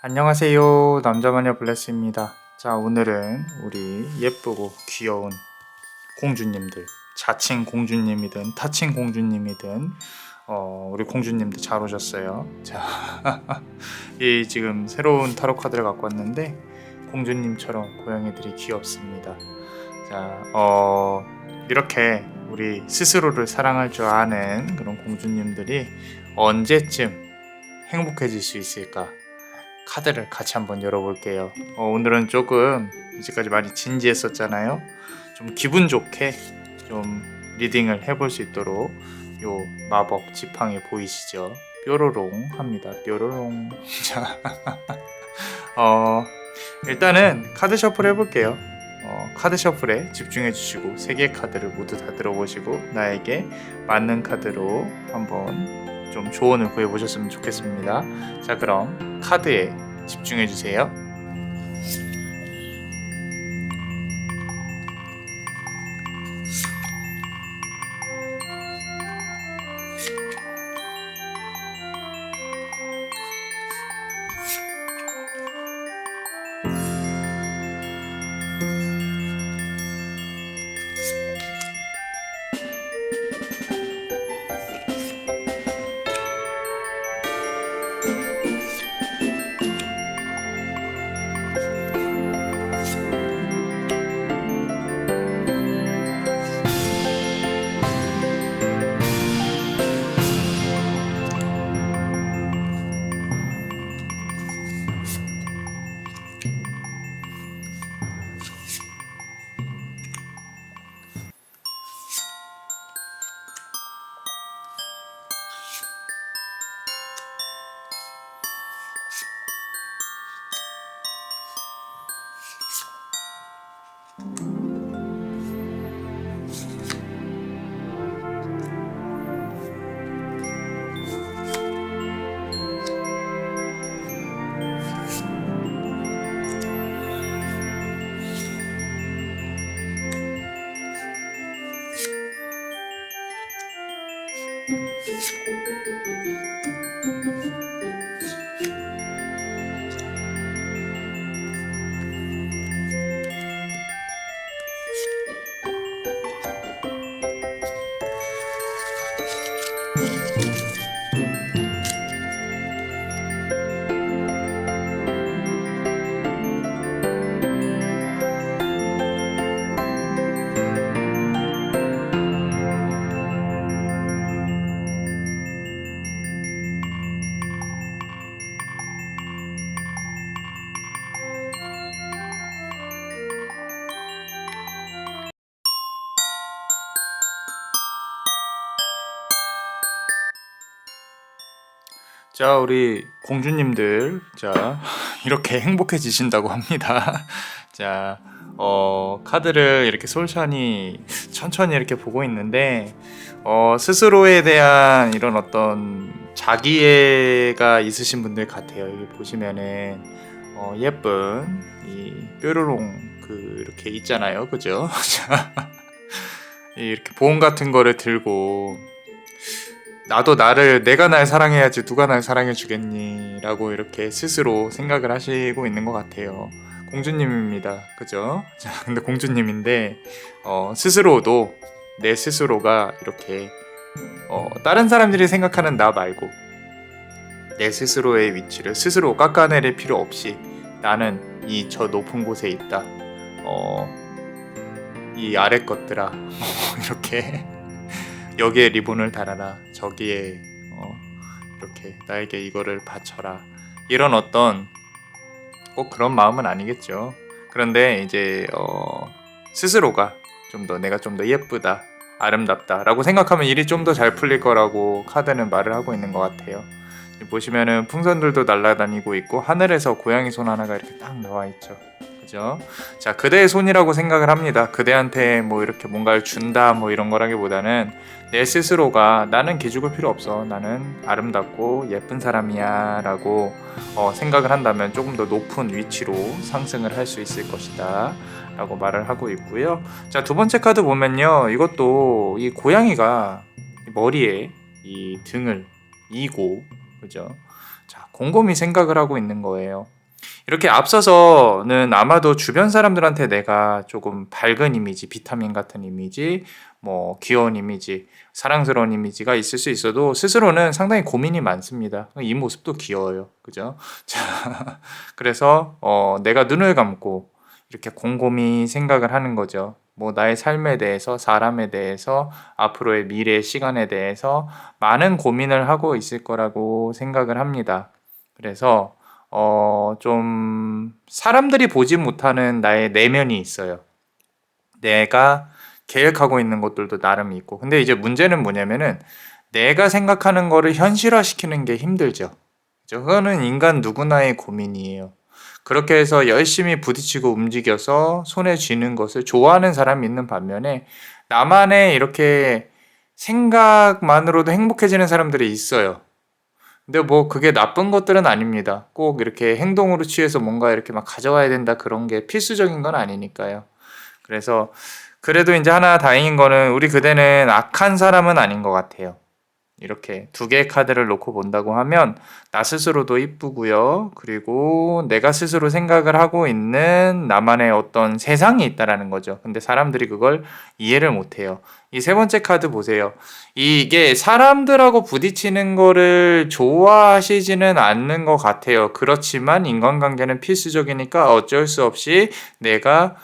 안녕하세요. 남자마녀 블레스입니다. 자, 오늘은 우리 예쁘고 귀여운 공주님들, 자칭 공주님이든 타칭 공주님이든 우리 공주님들 잘 오셨어요. 자, 이 지금 새로운 타로 카드를 갖고 왔는데 공주님처럼 고양이들이 귀엽습니다. 자, 이렇게 우리 스스로를 사랑할 줄 아는 그런 공주님들이 언제쯤 행복해질 수 있을까? 카드를 같이 한번 열어볼게요. 오늘은 조금 이제까지 많이 진지했었잖아요. 좀 기분 좋게 좀 리딩을 해볼 수 있도록 요 마법 지팡이 보이시죠? 뾰로롱 합니다. 뾰로롱. 자, 일단은 카드 셔플 해볼게요. 카드 셔플에 집중해 주시고 3개의 카드를 모두 다 들어보시고 나에게 맞는 카드로 한번 좀 조언을 구해보셨으면 좋겠습니다. 자, 그럼 카드에 집중해주세요. 자, 우리 공주님들, 자, 이렇게 행복해지신다고 합니다. 자, 카드를 이렇게 솔찬히 천천히 이렇게 보고 있는데, 스스로에 대한 이런 어떤 자기애가 있으신 분들 같아요. 여기 보시면은, 예쁜 이 뾰로롱 이렇게 있잖아요. 그죠? 자, 이렇게 보험 같은 거를 들고, 나도 내가 날 사랑해야지 누가 날 사랑해 주겠니? 라고 이렇게 스스로 생각을 하시고 있는 것 같아요. 공주님입니다. 그죠? 자, 근데 공주님인데, 스스로도 내 스스로가 이렇게, 다른 사람들이 생각하는 나 말고, 내 스스로의 위치를 스스로 깎아내릴 필요 없이 나는 저 높은 곳에 있다. 이 아래 것들아. 이렇게. 여기에 리본을 달아라. 저기에 이렇게 나에게 이거를 바쳐라. 이런 어떤 꼭 그런 마음은 아니겠죠. 그런데 이제 스스로가 내가 좀 더 예쁘다, 아름답다 라고 생각하면 일이 좀 더 잘 풀릴 거라고 카드는 말을 하고 있는 것 같아요. 보시면은 풍선들도 날아다니고 있고 하늘에서 고양이 손 하나가 이렇게 딱 나와 있죠. 그죠? 자, 그대의 손이라고 생각을 합니다. 그대한테 뭐 이렇게 뭔가를 준다 뭐 이런 거라기보다는 내 스스로가 나는 기죽을 필요 없어. 나는 아름답고 예쁜 사람이야 라고 생각을 한다면 조금 더 높은 위치로 상승을 할 수 있을 것이다 라고 말을 하고 있고요. 자, 두 번째 카드 보면요. 이것도 이 고양이가 머리에 이 등을 이고, 그죠? 자, 곰곰이 생각을 하고 있는 거예요. 이렇게 앞서서는 아마도 주변 사람들한테 내가 조금 밝은 이미지, 비타민 같은 이미지, 뭐 귀여운 이미지, 사랑스러운 이미지가 있을 수 있어도 스스로는 상당히 고민이 많습니다. 이 모습도 귀여워요. 그죠? 자, 그래서 내가 눈을 감고 이렇게 곰곰이 생각을 하는 거죠. 뭐 나의 삶에 대해서, 사람에 대해서, 앞으로의 미래 시간에 대해서 많은 고민을 하고 있을 거라고 생각을 합니다. 그래서 좀 사람들이 보지 못하는 나의 내면이 있어요. 내가 계획하고 있는 것들도 나름 있고. 근데 이제 문제는 뭐냐면은 내가 생각하는 거를 현실화시키는 게 힘들죠. 그거는 인간 누구나의 고민이에요. 그렇게 해서 열심히 부딪히고 움직여서 손에 쥐는 것을 좋아하는 사람이 있는 반면에 나만의 이렇게 생각만으로도 행복해지는 사람들이 있어요. 근데 뭐 그게 나쁜 것들은 아닙니다. 꼭 이렇게 행동으로 취해서 뭔가 이렇게 막 가져와야 된다 그런 게 필수적인 건 아니니까요. 그래서 그래도 이제 하나 다행인 거는 우리 그대는 악한 사람은 아닌 것 같아요. 이렇게 두 개의 카드를 놓고 본다고 하면 나 스스로도 이쁘고요. 그리고 내가 스스로 생각을 하고 있는 나만의 어떤 세상이 있다라는 거죠. 근데 사람들이 그걸 이해를 못 해요. 이 세 번째 카드 보세요. 이게 사람들하고 부딪히는 거를 좋아하시지는 않는 것 같아요. 그렇지만 인간관계는 필수적이니까 어쩔 수 없이 내가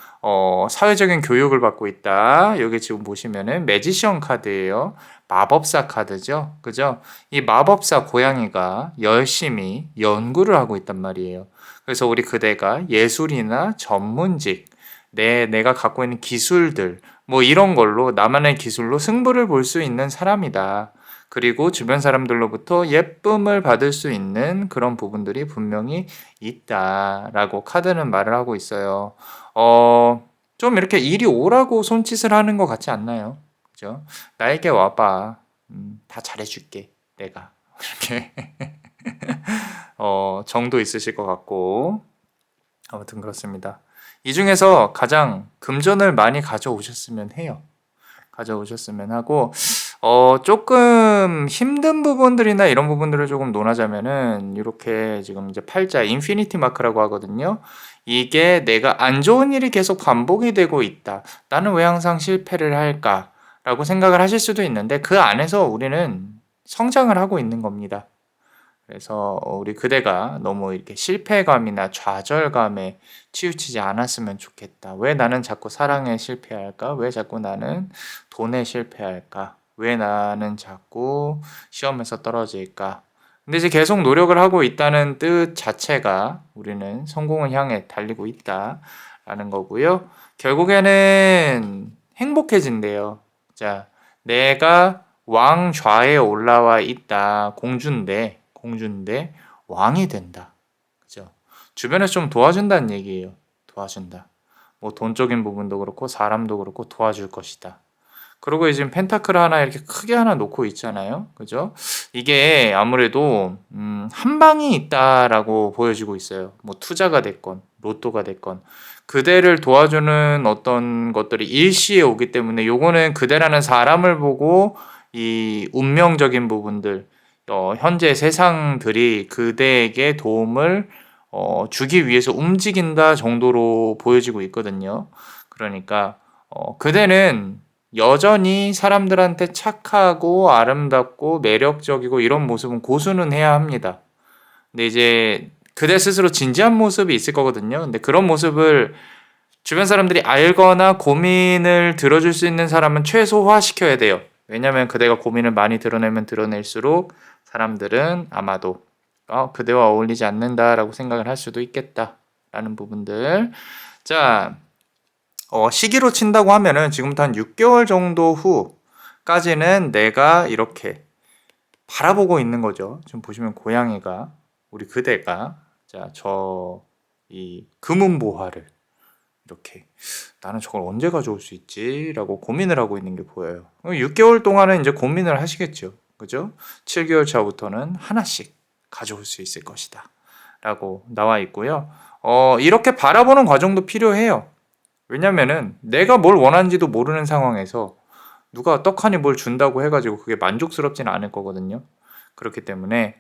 사회적인 교육을 받고 있다. 여기 지금 보시면은 매지션 카드예요. 마법사 카드죠. 그죠? 이 마법사 고양이가 열심히 연구를 하고 있단 말이에요. 그래서 우리 그대가 예술이나 전문직, 내가 갖고 있는 기술들, 뭐 이런 걸로 나만의 기술로 승부를 볼 수 있는 사람이다. 그리고 주변 사람들로부터 예쁨을 받을 수 있는 그런 부분들이 분명히 있다라고 카드는 말을 하고 있어요. 좀 이렇게 이리 오라고 손짓을 하는 것 같지 않나요? 그죠? 나에게 와봐. 다 잘해줄게. 내가. 이렇게 정도 있으실 것 같고 아무튼 그렇습니다. 이 중에서 가장 금전을 많이 가져오셨으면 해요. 가져오셨으면 하고 조금 힘든 부분들이나 이런 부분들을 조금 논하자면은 이렇게 지금 이제 팔자 인피니티 마크라고 하거든요. 이게 내가 안 좋은 일이 계속 반복이 되고 있다. 나는 왜 항상 실패를 할까? 라고 생각을 하실 수도 있는데 그 안에서 우리는 성장을 하고 있는 겁니다. 그래서 우리 그대가 너무 이렇게 실패감이나 좌절감에 치우치지 않았으면 좋겠다. 왜 나는 자꾸 사랑에 실패할까? 왜 자꾸 나는 돈에 실패할까? 왜 나는 자꾸 시험에서 떨어질까? 근데 이제 계속 노력을 하고 있다는 뜻 자체가 우리는 성공을 향해 달리고 있다라는 거고요. 결국에는 행복해진대요. 자, 내가 왕좌에 올라와 있다. 공주인데 왕이 된다. 그죠? 주변에서 좀 도와준다는 얘기예요. 도와준다. 뭐 돈적인 부분도 그렇고 사람도 그렇고 도와줄 것이다. 그리고 지금 펜타클 하나 이렇게 크게 하나 놓고 있잖아요. 그죠? 이게 아무래도 한 방이 있다라고 보여지고 있어요. 뭐 투자가 됐건 로또가 됐건 그대를 도와주는 어떤 것들이 일시에 오기 때문에 요거는 그대라는 사람을 보고 이 운명적인 부분들 현재 세상들이 그대에게 도움을 주기 위해서 움직인다 정도로 보여지고 있거든요. 그러니까 그대는 여전히 사람들한테 착하고 아름답고 매력적이고 이런 모습은 고수는 해야 합니다. 근데 이제 그대 스스로 진지한 모습이 있을 거거든요. 근데 그런 모습을 주변 사람들이 알거나 고민을 들어줄 수 있는 사람은 최소화시켜야 돼요. 왜냐하면 그대가 고민을 많이 드러내면 드러낼수록 사람들은 아마도 그대와 어울리지 않는다라고 생각을 할 수도 있겠다라는 부분들. 자, 시기로 친다고 하면은 지금부터 한 6개월 정도 후까지는 내가 이렇게 바라보고 있는 거죠. 지금 보시면 고양이가 우리 그대가 자, 이 금은보화를 이렇게 나는 저걸 언제 가져올 수 있지? 라고 고민을 하고 있는 게 보여요. 6개월 동안은 이제 고민을 하시겠죠. 그죠? 7개월 차부터는 하나씩 가져올 수 있을 것이다. 라고 나와 있고요. 이렇게 바라보는 과정도 필요해요. 왜냐면은 내가 뭘 원하는지도 모르는 상황에서 누가 떡하니 뭘 준다고 해가지고 그게 만족스럽지는 않을 거거든요. 그렇기 때문에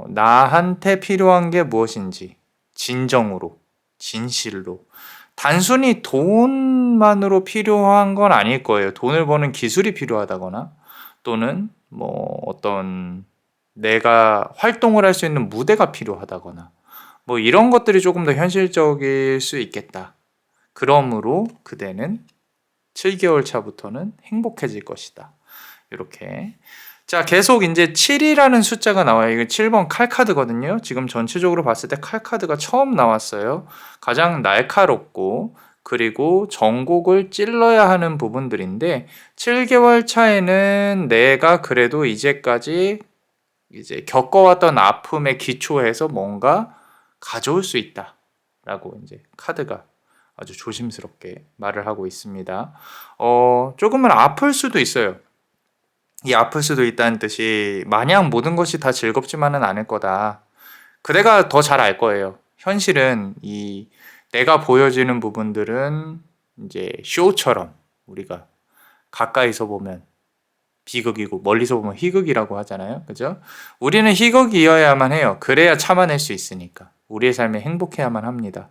나한테 필요한 게 무엇인지 진정으로, 진실로. 단순히 돈만으로 필요한 건 아닐 거예요. 돈을 버는 기술이 필요하다거나 또는 뭐 어떤 내가 활동을 할 수 있는 무대가 필요하다거나 뭐 이런 것들이 조금 더 현실적일 수 있겠다. 그러므로 그대는 7개월 차부터는 행복해질 것이다. 이렇게. 자, 계속 이제 7이라는 숫자가 나와요. 이거 7번 칼카드거든요. 지금 전체적으로 봤을 때 칼카드가 처음 나왔어요. 가장 날카롭고 그리고 전곡을 찔러야 하는 부분들인데 7개월 차에는 내가 그래도 이제까지 이제 겪어왔던 아픔에 기초해서 뭔가 가져올 수 있다라고 이제 카드가 아주 조심스럽게 말을 하고 있습니다. 조금은 아플 수도 있어요. 이 아플 수도 있다는 뜻이 마냥 모든 것이 다 즐겁지만은 않을 거다. 그대가 더 잘 알 거예요. 현실은 이 내가 보여지는 부분들은 이제 쇼처럼 우리가 가까이서 보면 비극이고 멀리서 보면 희극이라고 하잖아요. 그죠? 우리는 희극이어야만 해요. 그래야 참아낼 수 있으니까. 우리의 삶에 행복해야만 합니다.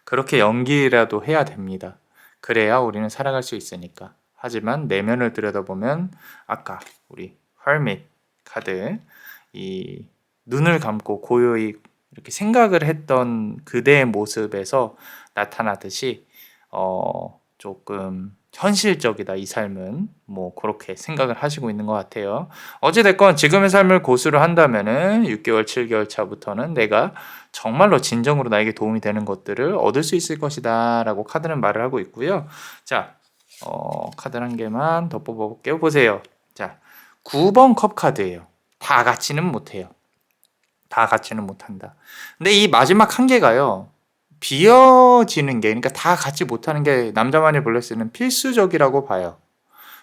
그렇게 연기라도 해야 됩니다. 그래야 우리는 살아갈 수 있으니까. 하지만 내면을 들여다보면 아까 우리 hermit 카드 이 눈을 감고 고요히 이렇게 생각을 했던 그대의 모습에서 나타나듯이 조금 현실적이다 이 삶은 뭐 그렇게 생각을 하시고 있는 것 같아요. 어찌됐건 지금의 삶을 고수를 한다면은 6개월 7개월 차부터는 내가 정말로 진정으로 나에게 도움이 되는 것들을 얻을 수 있을 것이다 라고 카드는 말을 하고 있고요. 자 카드 한 개만 더 뽑아볼게요. 보세요. 자 9번 컵 카드예요. 다 같이는 못해요. 다 같이는 못한다. 근데 이 마지막 한 개가요. 비어지는 게 그러니까 다 같이 못하는 게 남자만이 불릴 수 있는 필수적이라고 봐요.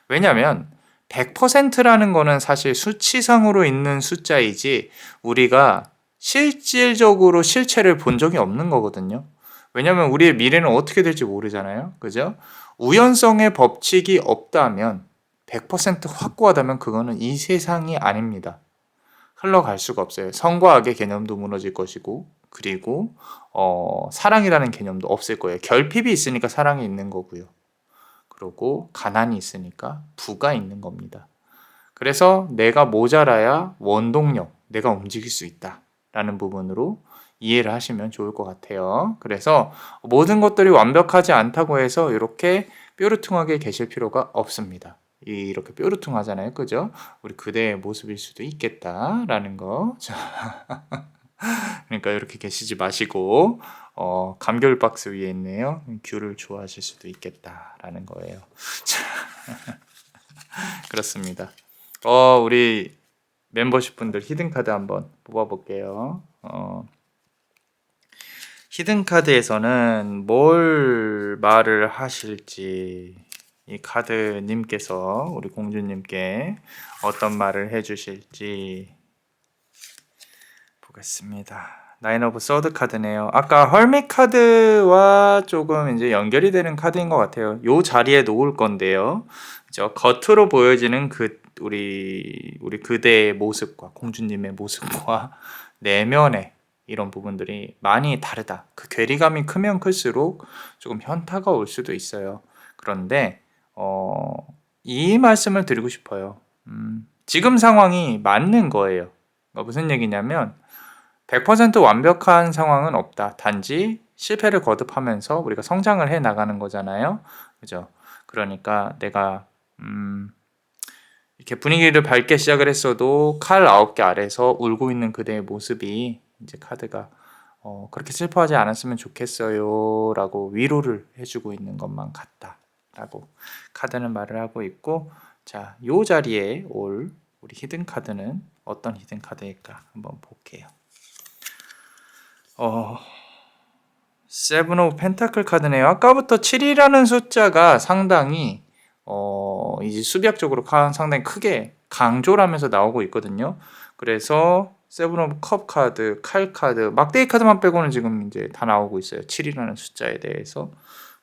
왜냐하면 100%라는 거는 사실 수치상으로 있는 숫자이지 우리가 실질적으로 실체를 본 적이 없는 거거든요. 왜냐하면 우리의 미래는 어떻게 될지 모르잖아요. 그죠? 우연성의 법칙이 없다면 100% 확고하다면 그거는 이 세상이 아닙니다. 흘러갈 수가 없어요. 선과 악의 개념도 무너질 것이고 그리고 사랑이라는 개념도 없을 거예요. 결핍이 있으니까 사랑이 있는 거고요. 그리고 가난이 있으니까 부가 있는 겁니다. 그래서 내가 모자라야 원동력, 내가 움직일 수 있다라는 부분으로 이해를 하시면 좋을 것 같아요. 그래서 모든 것들이 완벽하지 않다고 해서 이렇게 뾰루퉁하게 계실 필요가 없습니다. 이렇게 뾰루퉁하잖아요. 그죠? 우리 그대의 모습일 수도 있겠다라는 거. 자, 그러니까 이렇게 계시지 마시고 감귤 박스 위에 있네요. 귤을 좋아하실 수도 있겠다라는 거예요. 자, 그렇습니다. 우리 멤버십 분들 히든카드 한번 뽑아볼게요. 히든카드에서는 뭘 말을 하실지 이 카드님께서 우리 공주님께 어떤 말을 해주실지 보겠습니다. 나인 오브 서드 카드네요. 아까 헐밋 카드와 조금 이제 연결이 되는 카드인 것 같아요. 요 자리에 놓을 건데요. 그죠? 겉으로 보여지는 우리 그대의 모습과 공주님의 모습과 내면의 이런 부분들이 많이 다르다. 그 괴리감이 크면 클수록 조금 현타가 올 수도 있어요. 그런데 이 말씀을 드리고 싶어요. 지금 상황이 맞는 거예요. 무슨 얘기냐면 100% 완벽한 상황은 없다. 단지 실패를 거듭하면서 우리가 성장을 해 나가는 거잖아요. 그죠? 그러니까 내가 이렇게 분위기를 밝게 시작을 했어도 칼 9개 아래서 울고 있는 그대의 모습이 이제 카드가 그렇게 슬퍼하지 않았으면 좋겠어요 라고 위로를 해주고 있는 것만 같다 라고 카드는 말을 하고 있고, 자, 요 자리에 올 우리 히든 카드는 어떤 히든 카드일까 한번 볼게요. 세븐 오브 펜타클 카드네요. 아까부터 7이라는 숫자가 상당히 이제 수비학적으로 상당히 크게 강조를 하면서 나오고 있거든요. 그래서 세븐 오브 컵 카드, 칼 카드, 막대기 카드만 빼고는 지금 이제 다 나오고 있어요. 7이라는 숫자에 대해서.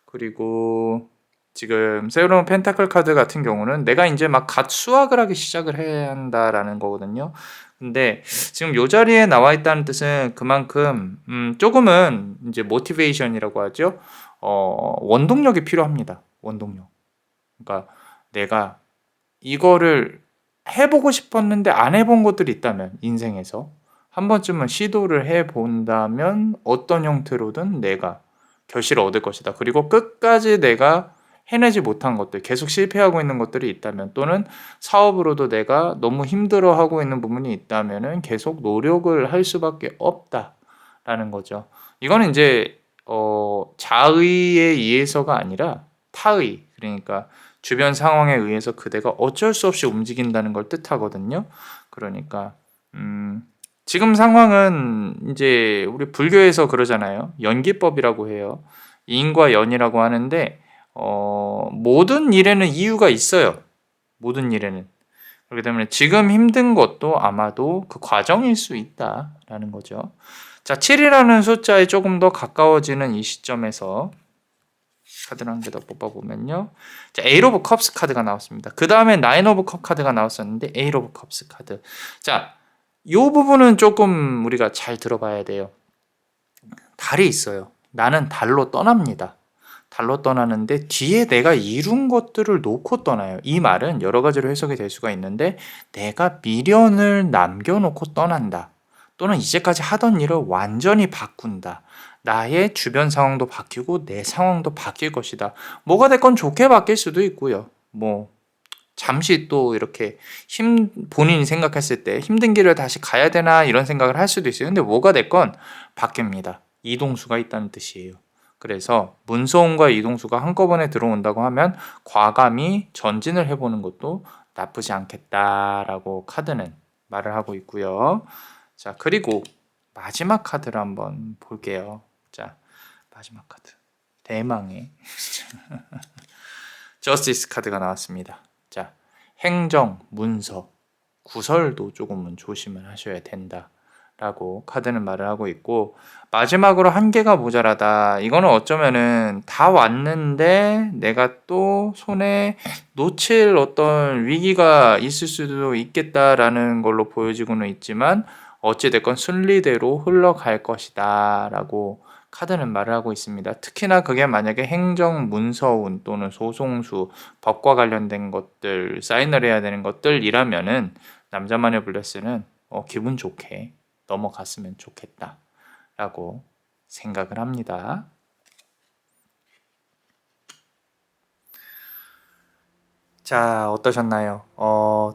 그리고 지금 새로운 펜타클 카드 같은 경우는 내가 이제 막 갓 수확을 하기 시작을 해야 한다라는 거거든요. 근데 지금 요 자리에 나와 있다는 뜻은 그만큼 조금은 이제 모티베이션이라고 하죠. 원동력이 필요합니다. 원동력. 그러니까 내가 이거를 해보고 싶었는데 안 해본 것들이 있다면 인생에서 한 번쯤은 시도를 해본다면 어떤 형태로든 내가 결실을 얻을 것이다. 그리고 끝까지 내가 해내지 못한 것들, 계속 실패하고 있는 것들이 있다면, 또는 사업으로도 내가 너무 힘들어하고 있는 부분이 있다면은 계속 노력을 할 수밖에 없다라는 거죠. 이거는 이제 자의에 의해서가 아니라 타의, 그러니까 주변 상황에 의해서 그대가 어쩔 수 없이 움직인다는 걸 뜻하거든요. 그러니까 지금 상황은 이제 우리 불교에서 그러잖아요. 연기법이라고 해요. 인과 연이라고 하는데 모든 일에는 이유가 있어요. 모든 일에는. 그렇기 때문에 지금 힘든 것도 아마도 그 과정일 수 있다라는 거죠. 자, 7이라는 숫자에 조금 더 가까워지는 이 시점에서 카드를 한 개 더 뽑아보면요. 자, 에잇 오브 컵스 카드가 나왔습니다. 그 다음에 나인 오브 컵 카드가 나왔었는데 에잇 오브 컵스 카드. 자, 이 부분은 조금 우리가 잘 들어봐야 돼요. 달이 있어요. 나는 달로 떠납니다. 달로 떠나는데 뒤에 내가 이룬 것들을 놓고 떠나요. 이 말은 여러 가지로 해석이 될 수가 있는데 내가 미련을 남겨놓고 떠난다. 또는 이제까지 하던 일을 완전히 바꾼다. 나의 주변 상황도 바뀌고 내 상황도 바뀔 것이다. 뭐가 됐건 좋게 바뀔 수도 있고요. 뭐 잠시 또 이렇게 본인이 생각했을 때 힘든 길을 다시 가야 되나 이런 생각을 할 수도 있어요. 근데 뭐가 됐건 바뀝니다. 이동수가 있다는 뜻이에요. 그래서 문서온과 이동수가 한꺼번에 들어온다고 하면 과감히 전진을 해보는 것도 나쁘지 않겠다라고 카드는 말을 하고 있고요. 자, 그리고 마지막 카드를 한번 볼게요. 자, 마지막 카드. 대망의 저스티스 카드가 나왔습니다. 자, 행정, 문서, 구설도 조금은 조심을 하셔야 된다. 라고 카드는 말을 하고 있고, 마지막으로 한 개가 모자라다. 이거는 어쩌면은 다 왔는데 내가 또 손에 놓칠 어떤 위기가 있을 수도 있겠다라는 걸로 보여지고는 있지만 어찌됐건 순리대로 흘러갈 것이다 라고 카드는 말을 하고 있습니다. 특히나 그게 만약에 행정, 문서운 또는 소송수, 법과 관련된 것들, 사인을 해야 되는 것들이라면은 남자만의 블레스는 기분 좋게 넘어갔으면 좋겠다 라고 생각을 합니다. 자, 어떠셨나요?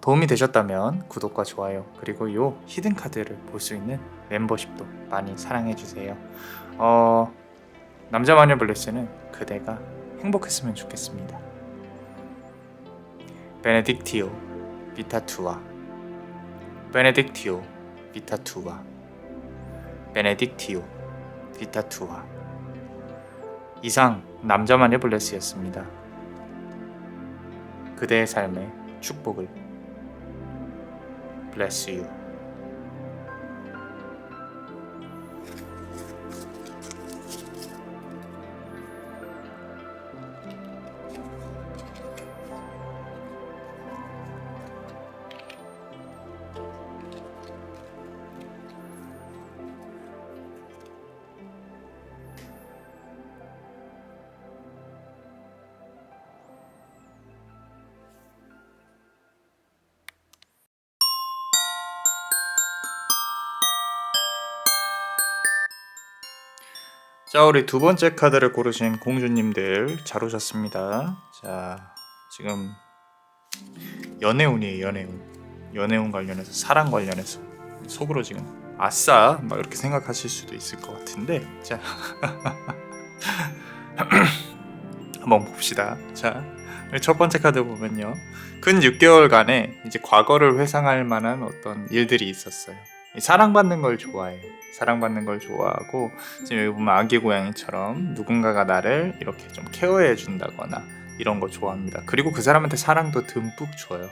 도움이 되셨다면 구독과 좋아요, 그리고 요 히든 카드를 볼 수 있는 멤버십도 많이 사랑해주세요. 남자마녀 블레스는 그대가 행복했으면 좋겠습니다. 베네딕티오 비타투아, 베네딕티오 비타투아, 베네딕티오 비타투아. 이상 남자마녀 블레스였습니다. 그대의 삶에 축복을. Bless you. 자, 우리 두 번째 카드를 고르신 공주님들 잘 오셨습니다. 자, 지금 연애운이에요. 연애운 관련해서, 사랑 관련해서 속으로 지금 아싸 막 이렇게 생각하실 수도 있을 것 같은데, 자 한번 봅시다. 자, 첫 번째 카드 보면요, 근 6개월간에 이제 과거를 회상할 만한 어떤 일들이 있었어요. 사랑받는 걸 좋아해요. 사랑받는 걸 좋아하고, 지금 여기 보면 아기 고양이처럼 누군가가 나를 이렇게 좀 케어해 준다거나 이런 거 좋아합니다. 그리고 그 사람한테 사랑도 듬뿍 줘요.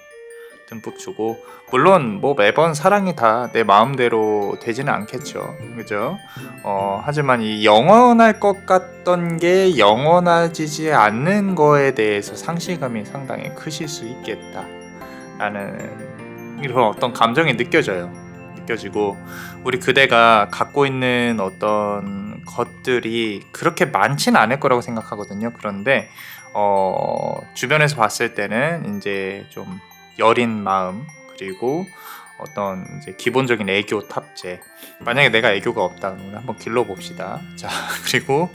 듬뿍 주고, 물론 뭐 매번 사랑이 다 내 마음대로 되지는 않겠죠, 그죠? 하지만 이 영원할 것 같던 게 영원하지 않는 거에 대해서 상실감이 상당히 크실 수 있겠다라는 이런 어떤 감정이 느껴지고, 우리 그대가 갖고 있는 어떤 것들이 그렇게 많진 않을 거라고 생각하거든요. 그런데 주변에서 봤을 때는 이제 좀 여린 마음, 그리고 어떤 이제 기본적인 애교 탑재. 만약에 내가 애교가 없다 그러면 한번 길러봅시다. 자, 그리고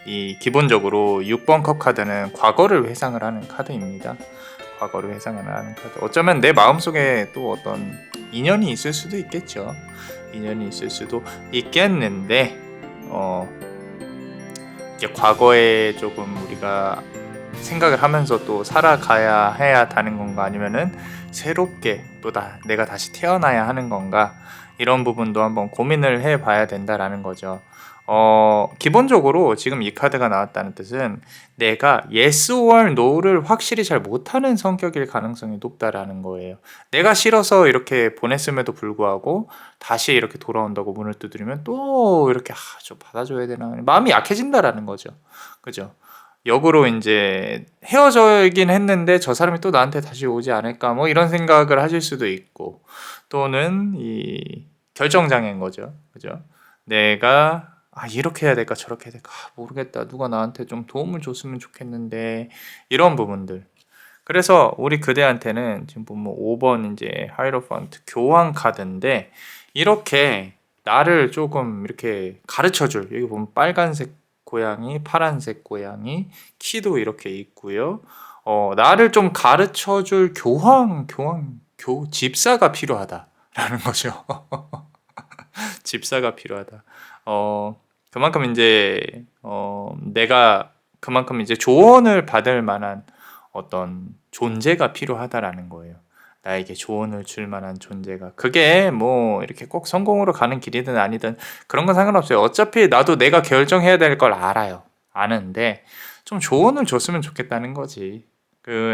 이 기본적으로 6번 컵 카드는 과거를 회상을 하는 카드입니다. 과거를 회상을 하는 카드. 어쩌면 내 마음속에 또 어떤 인연이 있을 수도 있겠죠. 인연이 있을 수도 있겠는데, 이제 과거에 조금 우리가 생각을 하면서 또 살아가야 해야 하는 건가, 아니면은 새롭게 또 내가 다시 태어나야 하는 건가, 이런 부분도 한번 고민을 해봐야 된다라는 거죠. 기본적으로 지금 이 카드가 나왔다는 뜻은 내가 yes or no를 확실히 잘 못하는 성격일 가능성이 높다라는 거예요. 내가 싫어서 이렇게 보냈음에도 불구하고 다시 이렇게 돌아온다고 문을 두드리면 또 이렇게 좀 받아줘야 되나, 마음이 약해진다라는 거죠. 그죠? 역으로 이제 헤어져긴 했는데 저 사람이 또 나한테 다시 오지 않을까, 뭐 이런 생각을 하실 수도 있고, 또는 이 결정장애인 거죠. 그죠? 내가 이렇게 해야 될까 저렇게 해야 될까 모르겠다, 누가 나한테 좀 도움을 줬으면 좋겠는데, 이런 부분들. 그래서 우리 그대한테는 지금 보면 5번 이제 하이로펀트 교환 카드인데, 이렇게 나를 조금 이렇게 가르쳐줄, 여기 보면 빨간색 고양이, 파란색 고양이, 키도 이렇게 있고요. 나를 좀 가르쳐줄 집사가 필요하다라는 거죠. 집사가 필요하다. 그만큼 이제 내가 그만큼 이제 조언을 받을 만한 어떤 존재가 필요하다라는 거예요. 나에게 조언을 줄 만한 존재가. 그게 뭐 이렇게 꼭 성공으로 가는 길이든 아니든 그런 건 상관없어요. 어차피 나도 내가 결정해야 될 걸 알아요. 아는데 좀 조언을 줬으면 좋겠다는 거지.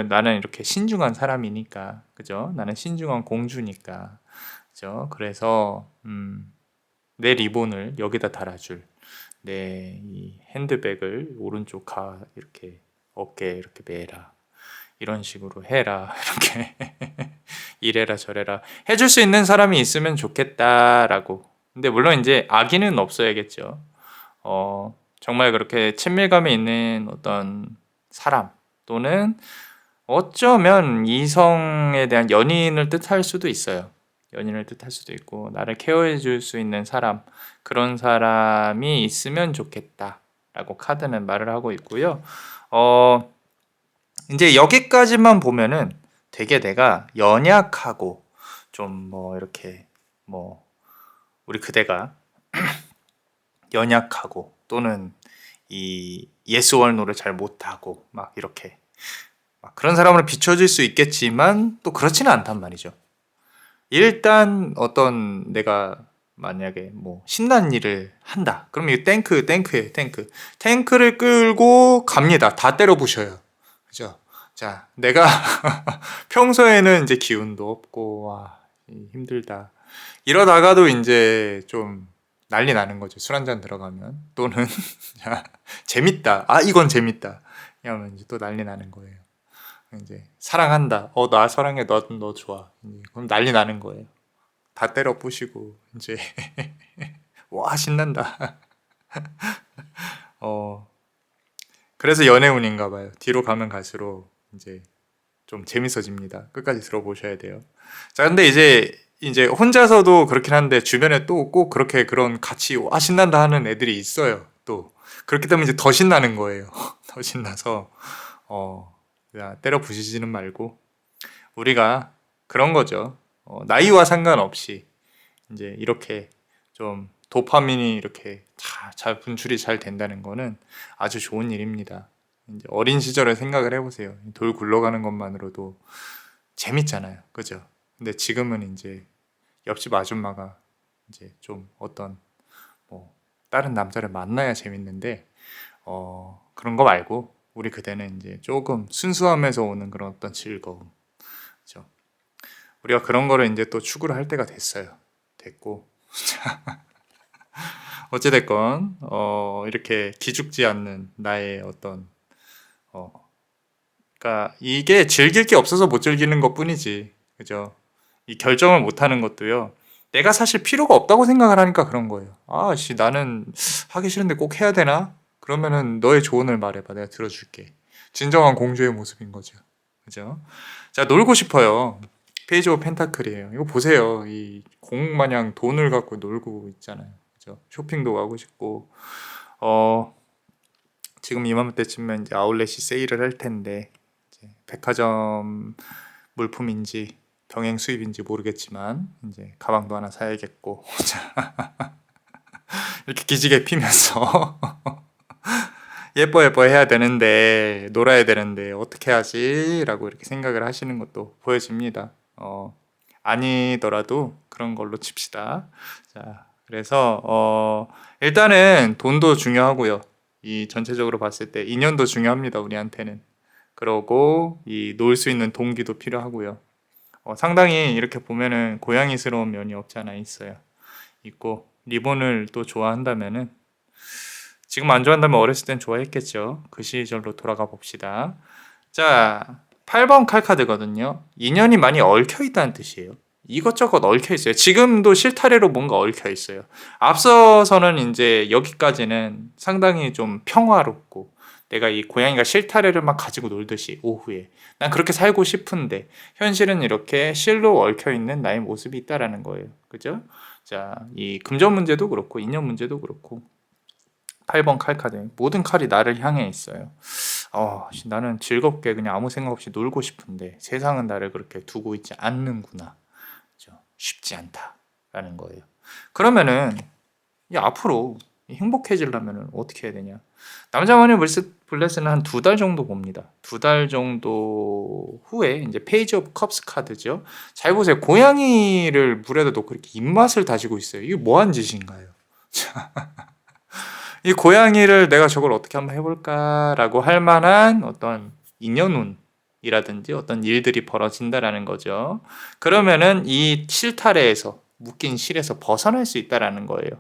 나는 이렇게 신중한 사람이니까, 그죠? 나는 신중한 공주니까, 그죠? 그래서 내 리본을 여기다 달아줄, 내 이 핸드백을 오른쪽 이렇게 어깨에 이렇게 매라, 이런 식으로 해라, 이렇게 이래라 저래라 해줄 수 있는 사람이 있으면 좋겠다라고. 근데 물론 이제 악의는 없어야겠죠. 정말 그렇게 친밀감이 있는 어떤 사람, 또는 어쩌면 이성에 대한 연인을 뜻할 수도 있어요. 연인을 뜻할 수도 있고, 나를 케어해 줄 수 있는 사람, 그런 사람이 있으면 좋겠다라고 카드는 말을 하고 있고요. 이제 여기까지만 보면은 되게 내가 연약하고 좀 뭐 이렇게 뭐 우리 그대가 연약하고, 또는 이 예스 월 노를 잘 못하고 막 이렇게 막 그런 사람으로 비춰질 수 있겠지만, 또 그렇지는 않단 말이죠. 일단 어떤 내가 만약에 뭐 신나는 일을 한다, 그럼 이 탱크예요. 탱크를 끌고 갑니다. 다 때려 부셔요. 그죠? 자, 내가 평소에는 이제 기운도 없고 힘들다 이러다가도 이제 좀 난리 나는 거죠. 술 한잔 들어가면, 또는 재밌다, 이건 재밌다 이러면 이제 또 난리 나는 거예요. 이제 사랑한다, 나 사랑해, 너 좋아, 그럼 난리 나는 거예요. 다 때려 부시고 이제 와 신난다. 그래서 연애운인가 봐요. 뒤로 가면 갈수록 이제 좀 재밌어집니다. 끝까지 들어보셔야 돼요. 자, 근데 이제 혼자서도 그렇긴 한데 주변에 또 꼭 그렇게 그런 같이 신난다 하는 애들이 있어요. 또 그렇기 때문에 이제 더 신나는 거예요. 더 신나서 그냥 때려 부시지는 말고, 우리가 그런 거죠. 나이와 상관없이 이제 이렇게 좀 도파민이 이렇게 잘 분출이 잘 된다는 거는 아주 좋은 일입니다. 이제 어린 시절을 생각을 해보세요. 돌 굴러가는 것만으로도 재밌잖아요, 그죠? 근데 지금은 이제 옆집 아줌마가 이제 좀 어떤 뭐 다른 남자를 만나야 재밌는데, 그런 거 말고 우리 그대는 이제 조금 순수함에서 오는 그런 어떤 즐거움, 그죠? 우리가 그런 거를 이제 또 추구를 할 때가 됐고 어찌됐건 이렇게 기죽지 않는 나의 어떤 어, 그러니까 이게 즐길 게 없어서 못 즐기는 것뿐이지, 그죠? 이 결정을 못 하는 것도요. 내가 사실 필요가 없다고 생각을 하니까 그런 거예요. 아씨 나는 하기 싫은데 꼭 해야 되나? 그러면은 너의 조언을 말해봐. 내가 들어줄게. 진정한 공주의 모습인 거죠. 그죠? 자, 놀고 싶어요. 페이지 오브 펜타클이에요. 이거 보세요. 이 공 마냥 돈을 갖고 놀고 있잖아요. 그죠? 쇼핑도 가고 싶고, 어, 지금 이맘때쯤면 이제 아울렛이 세일을 할 텐데, 이제 백화점 물품인지 병행 수입인지 모르겠지만, 이제 가방도 하나 사야겠고, 이렇게 기지개 피면서 예뻐 예뻐 해야 되는데, 놀아야 되는데, 어떻게 하지? 라고 이렇게 생각을 하시는 것도 보여집니다. 아니더라도 그런 걸로 칩시다. 자, 그래서 일단은 돈도 중요하고요. 이 전체적으로 봤을 때 인연도 중요합니다. 우리한테는. 그러고 이 놀 수 있는 동기도 필요하고요. 상당히 이렇게 보면은 고양이스러운 면이 없지 않아 있어요. 있고 리본을 또 좋아한다면은 지금 안 좋아한다면 어렸을 땐 좋아했겠죠. 그 시절로 돌아가 봅시다. 자, 8번 칼카드거든요. 인연이 많이 얽혀 있다는 뜻이에요. 이것저것 얽혀 있어요. 지금도 실타래로 뭔가 얽혀 있어요. 앞서서는 이제 여기까지는 상당히 좀 평화롭고 내가 이 고양이가 실타래를 막 가지고 놀듯이 오후에 난 그렇게 살고 싶은데 현실은 이렇게 실로 얽혀 있는 나의 모습이 있다라는 거예요. 그죠? 자, 이 금전 문제도 그렇고 인연 문제도 그렇고 8번 칼 카드 모든 칼이 나를 향해 있어요. 나는 즐겁게 그냥 아무 생각 없이 놀고 싶은데 세상은 나를 그렇게 두고 있지 않는구나. 그죠? 쉽지 않다라는 거예요. 그러면은 앞으로 행복해지려면 어떻게 해야 되냐? 남자 마녀 블레스는 한 2달 정도 봅니다. 2달 정도 후에 이제 페이지 오브 컵스 카드죠. 잘 보세요. 고양이를 물에다 놓고 이렇게 입맛을 다지고 있어요. 이게 뭐한 짓인가요? 이 고양이를 내가 저걸 어떻게 한번 해볼까라고 할 만한 어떤 인연운이라든지 어떤 일들이 벌어진다라는 거죠. 그러면은 이 실타래에서 묶인 실에서 벗어날 수 있다라는 거예요.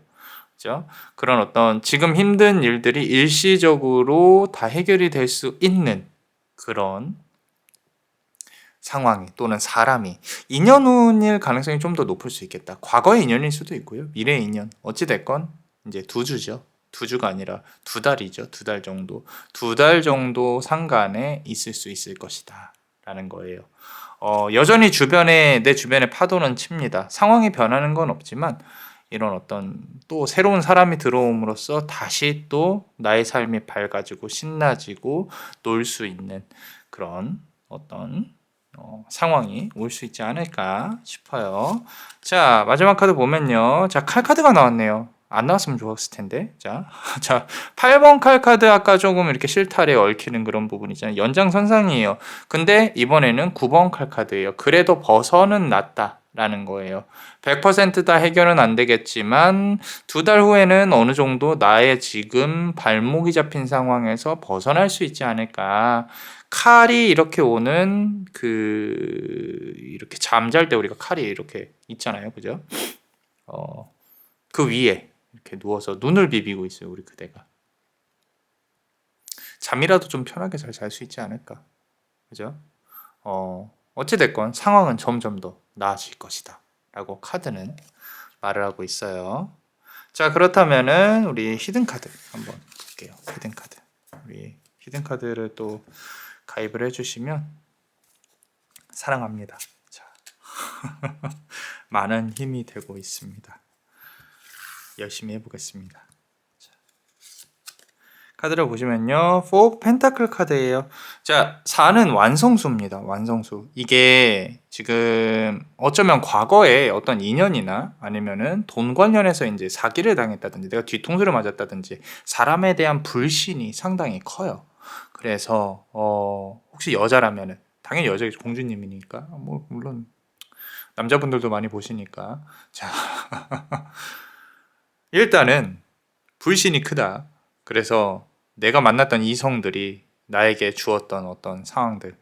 그죠? 그런 어떤 지금 힘든 일들이 일시적으로 다 해결이 될 수 있는 그런 상황이 또는 사람이 인연운일 가능성이 좀 더 높을 수 있겠다. 과거의 인연일 수도 있고요. 미래의 인연. 어찌됐건 이제 2주죠. 2주가 아니라 2달이죠. 2달 정도. 2달 정도 상간에 있을 수 있을 것이다. 라는 거예요. 여전히 내 주변에 파도는 칩니다. 상황이 변하는 건 없지만 이런 어떤 또 새로운 사람이 들어옴으로써 다시 또 나의 삶이 밝아지고 신나지고 놀 수 있는 그런 어떤 상황이 올 수 있지 않을까 싶어요. 자, 마지막 카드 보면요. 자, 칼 카드가 나왔네요. 안 나왔으면 좋았을 텐데. 자, 자, 8번 칼 카드 아까 조금 이렇게 실타래에 얽히는 그런 부분이잖아요. 연장선상이에요. 근데 이번에는 9번 칼 카드예요. 그래도 벗어는 났다라는 거예요. 100%다 해결은 안 되겠지만 2달 후에는 어느 정도 나의 지금 발목이 잡힌 상황에서 벗어날 수 있지 않을까. 칼이 이렇게 오는 이렇게 잠잘 때 우리가 칼이 이렇게 있잖아요. 그죠? 그 위에 이렇게 누워서 눈을 비비고 있어요. 우리 그대가. 잠이라도 좀 편하게 잘 잘 수 있지 않을까. 그죠? 어찌됐건 상황은 점점 더 나아질 것이다. 라고 카드는 말을 하고 있어요. 자, 그렇다면은 우리 히든 카드 한번 볼게요. 히든 카드. 우리 히든 카드를 또 가입을 해주시면 사랑합니다. 자, 많은 힘이 되고 있습니다. 열심히 해보겠습니다. 자, 카드를 보시면요, 4 펜타클 카드예요. 자, 4는 완성수입니다. 완성수. 이게 지금 어쩌면 과거에 어떤 인연이나 아니면은 돈 관련해서 이제 사기를 당했다든지 내가 뒤통수를 맞았다든지 사람에 대한 불신이 상당히 커요. 그래서 혹시 여자라면은 당연히 여자겠죠. 공주님이니까 뭐 물론 남자분들도 많이 보시니까 자 일단은 불신이 크다. 그래서 내가 만났던 이성들이 나에게 주었던 어떤 상황들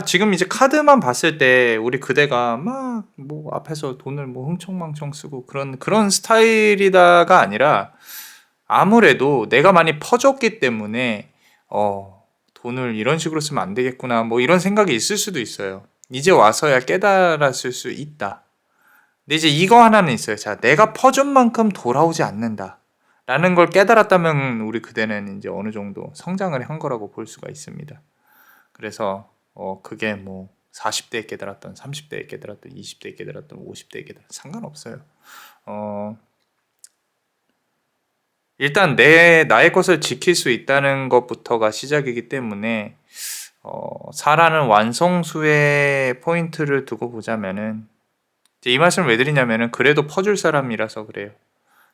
지금 이제 카드만 봤을 때 우리 그대가 막 뭐 앞에서 돈을 뭐 흥청망청 쓰고 그런 스타일이다가 아니라 아무래도 내가 많이 퍼줬기 때문에 돈을 이런 식으로 쓰면 안 되겠구나 뭐 이런 생각이 있을 수도 있어요. 이제 와서야 깨달았을 수 있다. 근데 이제 이거 하나는 있어요. 자, 내가 퍼준 만큼 돌아오지 않는다. 라는 걸 깨달았다면 우리 그대는 이제 어느 정도 성장을 한 거라고 볼 수가 있습니다. 그래서 그게 뭐 40대에 깨달았던, 30대에 깨달았던, 20대에 깨달았던, 50대에 깨달았던 상관없어요. 어, 일단 나의 것을 지킬 수 있다는 것부터가 시작이기 때문에 사라는 완성수의 포인트를 두고 보자면은 이 말씀을 왜 드리냐면은 그래도 퍼줄 사람이라서 그래요.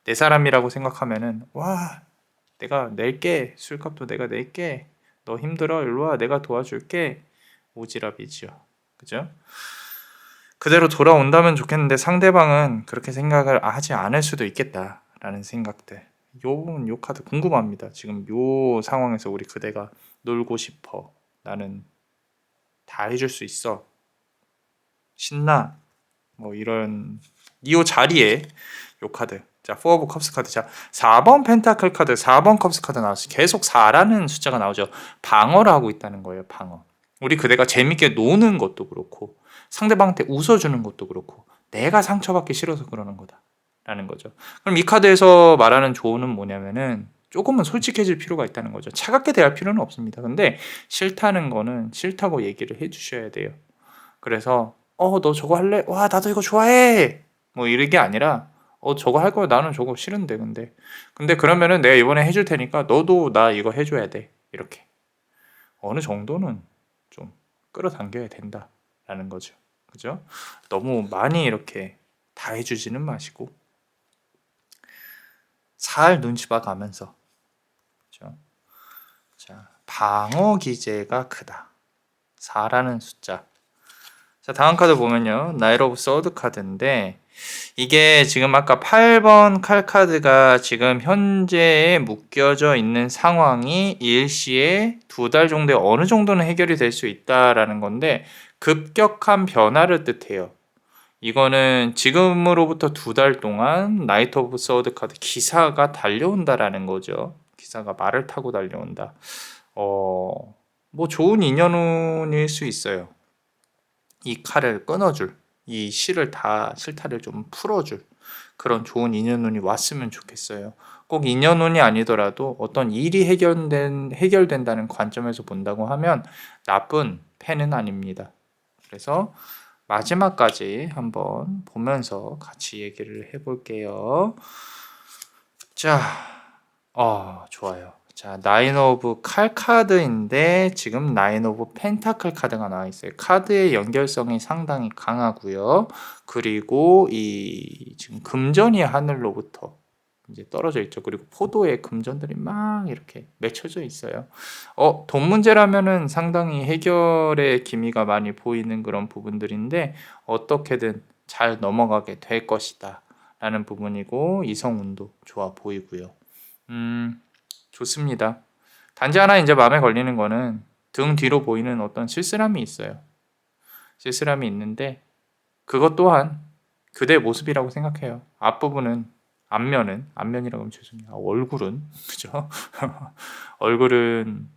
내 사람이라고 생각하면은 와 내가 낼게 술값도 내가 낼게 너 힘들어 일로와 내가 도와줄게 오지랖이지요. 그죠? 그대로 돌아온다면 좋겠는데 상대방은 그렇게 생각을 하지 않을 수도 있겠다라는 생각들. 요 카드 궁금합니다. 지금 요 상황에서 우리 그대가 놀고 싶어. 나는 다 해줄 수 있어. 신나. 뭐 이런 이 자리에 요 카드. 자, 4 오브 컵스 카드. 자, 4번 펜타클 카드, 4번 컵스 카드 나왔어요. 계속 4라는 숫자가 나오죠. 방어를 하고 있다는 거예요. 방어. 우리 그대가 재밌게 노는 것도 그렇고 상대방한테 웃어주는 것도 그렇고 내가 상처받기 싫어서 그러는 거다라는 거죠. 그럼 이 카드에서 말하는 조언은 뭐냐면은 조금은 솔직해질 필요가 있다는 거죠. 차갑게 대할 필요는 없습니다. 근데 싫다는 거는 싫다고 얘기를 해주셔야 돼요. 그래서 너 저거 할래? 와 나도 이거 좋아해. 뭐 이런 게 아니라 저거 할 거야. 나는 저거 싫은데 근데 그러면은 내가 이번에 해줄 테니까 너도 나 이거 해줘야 돼. 이렇게 어느 정도는 좀 끌어당겨야 된다라는 거죠. 그죠? 너무 많이 이렇게 다 해주지는 마시고 살 눈치 봐 가면서. 그죠? 자, 방어 기제가 크다. 4라는 숫자. 자, 다음 카드 보면요. 나이트 오브 서드 카드인데 이게 지금 아까 8번 칼 카드가 지금 현재에 묶여져 있는 상황이 일시에 2달 정도에 어느 정도는 해결이 될 수 있다라는 건데 급격한 변화를 뜻해요. 이거는 지금으로부터 2달 동안 나이트 오브 서드 카드 기사가 달려온다라는 거죠. 기사가 말을 타고 달려온다. 뭐 좋은 인연운일 수 있어요. 이 칼을 끊어줄, 이 실타를 좀 풀어줄 그런 좋은 인연운이 왔으면 좋겠어요. 꼭 인연운이 아니더라도 어떤 일이 해결된다는 관점에서 본다고 하면 나쁜 패는 아닙니다. 그래서 마지막까지 한번 보면서 같이 얘기를 해볼게요. 자, 좋아요. 자, 나인 오브 칼 카드인데 지금 나인 오브 펜타클 카드가 나와 있어요. 카드의 연결성이 상당히 강하고요. 그리고 이 지금 금전이 하늘로부터 이제 떨어져 있죠. 그리고 포도의 금전들이 막 이렇게 맺혀져 있어요. 돈 문제라면은 상당히 해결의 기미가 많이 보이는 그런 부분들인데 어떻게든 잘 넘어가게 될 것이다. 라는 부분이고 이성운도 좋아 보이고요. 좋습니다. 단지 하나 이제 마음에 걸리는 거는 등 뒤로 보이는 어떤 쓸쓸함이 있어요. 쓸쓸함이 있는데 그것 또한 그대의 모습이라고 생각해요. 앞면이라고 하면 죄송해요. 얼굴은 그죠? 얼굴은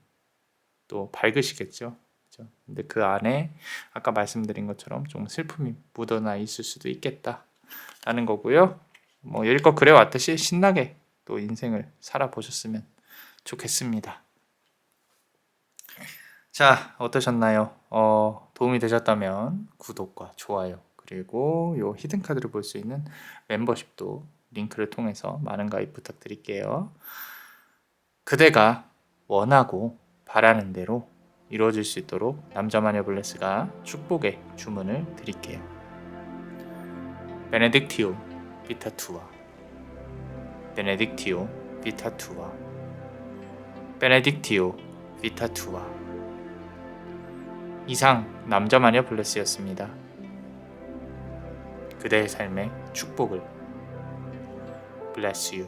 또 밝으시겠죠. 그죠? 근데 그 안에 아까 말씀드린 것처럼 좀 슬픔이 묻어나 있을 수도 있겠다라는 거고요. 뭐 여기껏 그래 왔듯이 신나게 또 인생을 살아보셨으면 좋겠습니다. 자, 어떠셨나요? 도움이 되셨다면 구독과 좋아요 그리고 요 히든 카드를 볼 수 있는 멤버십도 링크를 통해서 많은 가입 부탁드릴게요. 그대가 원하고 바라는 대로 이루어질 수 있도록 남자마녀 블레스가 축복의 주문을 드릴게요. 베네딕티오 비타투아 베네딕티오 비타투아 베네딕티오 비타투아 이상 남자마녀 블레스였습니다. 그대의 삶의 축복을 Bless you.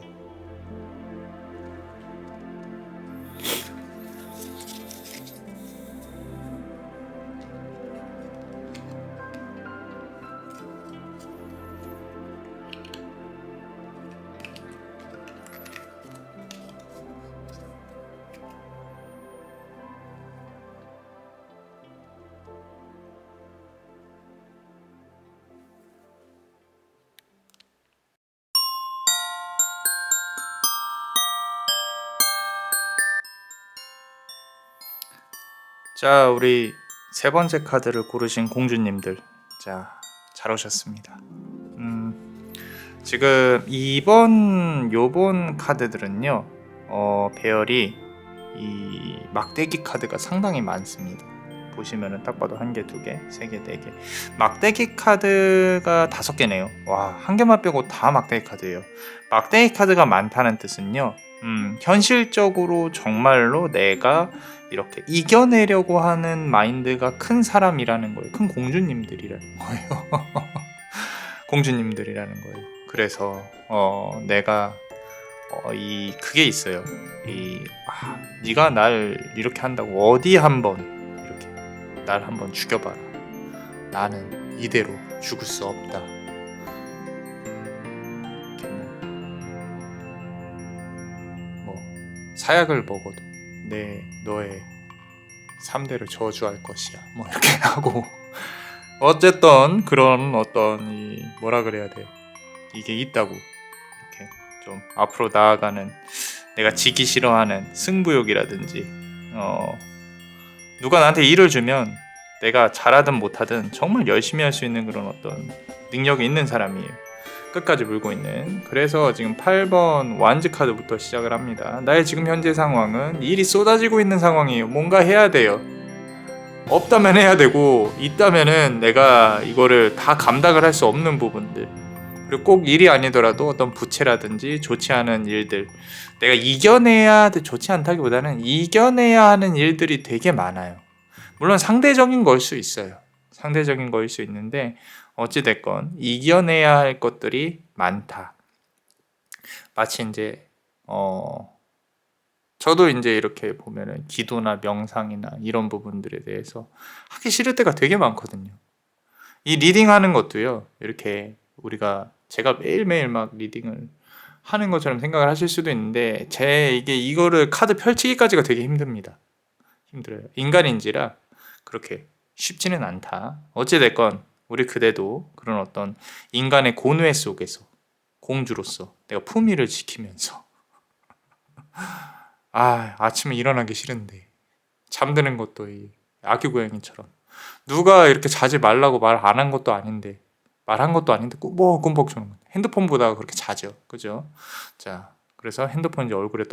자, 우리 세 번째 카드를 고르신 공주님들, 자, 잘 오셨습니다. 지금 요번 카드들은요, 배열이 이 막대기 카드가 상당히 많습니다. 보시면은 딱 봐도 한 개, 두 개, 세 개, 네 개. 막대기 카드가 5개네요. 와, 한 개만 빼고 다 막대기 카드예요. 막대기 카드가 많다는 뜻은요, 현실적으로 정말로 내가 이렇게 이겨내려고 하는 마인드가 큰 사람이라는 거예요. 큰 공주님들이라는 거예요. 공주님들이라는 거예요. 그래서 내가 그게 있어요. 네가 날 이렇게 한다고 어디 한번 이렇게 날 한번 죽여봐라. 나는 이대로 죽을 수 없다. 이렇게 뭐 사약을 먹어도 너의 3대를 저주할 것이야. 뭐 이렇게 하고 어쨌든 그런 어떤 뭐라 그래야 돼. 이게 있다고. 이렇게 좀 앞으로 나아가는 내가 지기 싫어하는 승부욕이라든지 누가 나한테 일을 주면 내가 잘하든 못하든 정말 열심히 할 수 있는 그런 어떤 능력이 있는 사람이에요. 끝까지 물고 있는. 그래서 지금 8번 완즈 카드부터 시작을 합니다. 나의 지금 현재 상황은 일이 쏟아지고 있는 상황이에요. 뭔가 해야 돼요. 없다면 해야 되고 있다면은 내가 이거를 다 감당을 할 수 없는 부분들, 그리고 꼭 일이 아니더라도 어떤 부채라든지 좋지 않은 일들, 내가 이겨내야 돼. 좋지 않다기보다는 이겨내야 하는 일들이 되게 많아요. 물론 상대적인 걸 수 있어요. 상대적인 거일 수 있는데 어찌됐건 이겨내야 할 것들이 많다. 마치 이제 저도 이제 이렇게 보면은 기도나 명상이나 이런 부분들에 대해서 하기 싫을 때가 되게 많거든요. 이 리딩하는 것도요, 이렇게 제가 매일매일 막 리딩을 하는 것처럼 생각을 하실 수도 있는데, 이거를 카드 펼치기까지가 되게 힘듭니다. 힘들어요. 인간인지라 그렇게 쉽지는 않다. 어찌됐건 우리 그대도 그런 어떤 인간의 고뇌 속에서 공주로서 내가 품위를 지키면서 아침에 일어나기 싫은데 잠드는 것도 이 아기 고양이처럼 누가 이렇게 자지 말라고 말 안 한 것도 아닌데 꿈벅꿈벅 주는 거예요. 핸드폰 보다가 그렇게 자죠. 그죠? 자, 그래서 핸드폰 이제 얼굴에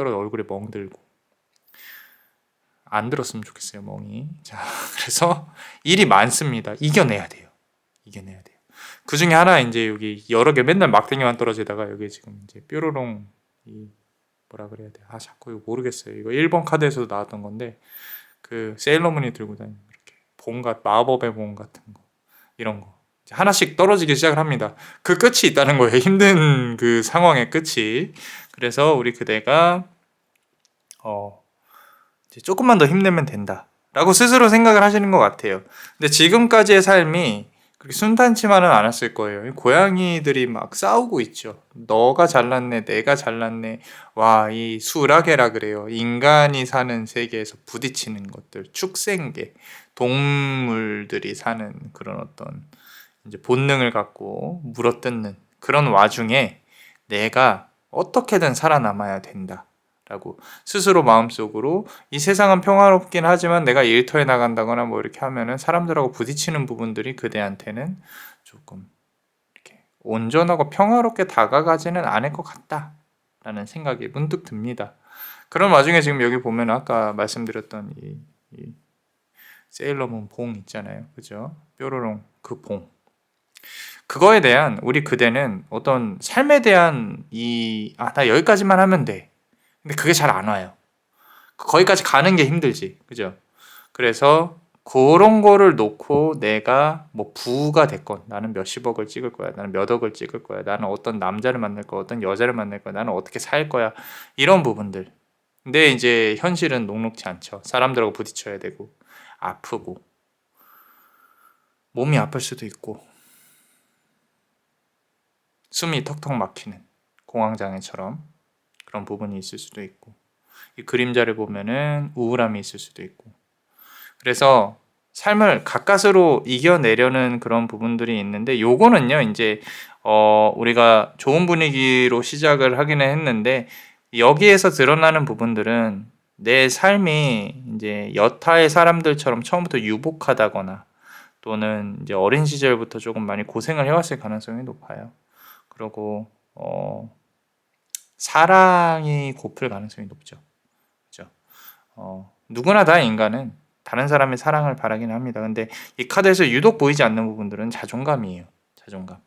멍들고 안 들었으면 좋겠어요, 멍이. 자, 그래서 일이 많습니다. 이겨내야 돼요. 그 중에 하나 이제 여기 여러 개 맨날 막대기만 떨어지다가 여기 지금 이제 뾰로롱 뭐라 그래야 돼? 자꾸 이거 모르겠어요. 이거 1번 카드에서도 나왔던 건데 그 세일러문이 들고 다니는 이렇게 마법의 봉 같은 거, 이런 거 하나씩 떨어지기 시작을 합니다. 그 끝이 있다는 거예요. 힘든 그 상황의 끝이. 그래서 우리 그대가 이제 조금만 더 힘내면 된다라고 스스로 생각을 하시는 것 같아요. 근데 지금까지의 삶이 그렇게 순탄치만은 않았을 거예요. 고양이들이 막 싸우고 있죠. 너가 잘났네, 내가 잘났네. 와, 이 수락계라 그래요. 인간이 사는 세계에서 부딪히는 것들, 축생계, 동물들이 사는 그런 어떤 이제 본능을 갖고 물어뜯는 그런 와중에 내가 어떻게든 살아남아야 된다. 라고 스스로 마음속으로 이 세상은 평화롭긴 하지만 내가 일터에 나간다거나 뭐 이렇게 하면은 사람들하고 부딪히는 부분들이 그대한테는 조금 이렇게 온전하고 평화롭게 다가가지는 않을 것 같다라는 생각이 문득 듭니다. 그런 와중에 지금 여기 보면 아까 말씀드렸던 이 세일러문 봉 있잖아요. 그죠? 뾰로롱 그 봉. 그거에 대한 우리 그대는 어떤 삶에 대한 나 여기까지만 하면 돼. 근데 그게 잘 안 와요. 거기까지 가는 게 힘들지. 그죠? 그래서 그런 거를 놓고 내가 뭐 부가 됐건 나는 몇십억을 찍을 거야. 나는 몇 억을 찍을 거야. 나는 어떤 남자를 만날 거야. 어떤 여자를 만날 거야. 나는 어떻게 살 거야. 이런 부분들. 근데 이제 현실은 녹록지 않죠. 사람들하고 부딪혀야 되고 아프고 몸이 아플 수도 있고 숨이 턱턱 막히는 공황장애처럼 그런 부분이 있을 수도 있고, 이 그림자를 보면은 우울함이 있을 수도 있고, 그래서 삶을 가까스로 이겨내려는 그런 부분들이 있는데, 요거는요 이제 우리가 좋은 분위기로 시작을 하기는 했는데 여기에서 드러나는 부분들은 내 삶이 이제 여타의 사람들처럼 처음부터 유복하다거나 또는 이제 어린 시절부터 조금 많이 고생을 해왔을 가능성이 높아요. 그리고 사랑이 고플 가능성이 높죠. 그죠? 누구나 다 인간은 다른 사람의 사랑을 바라긴 합니다. 근데 이 카드에서 유독 보이지 않는 부분들은 자존감이에요. 자존감.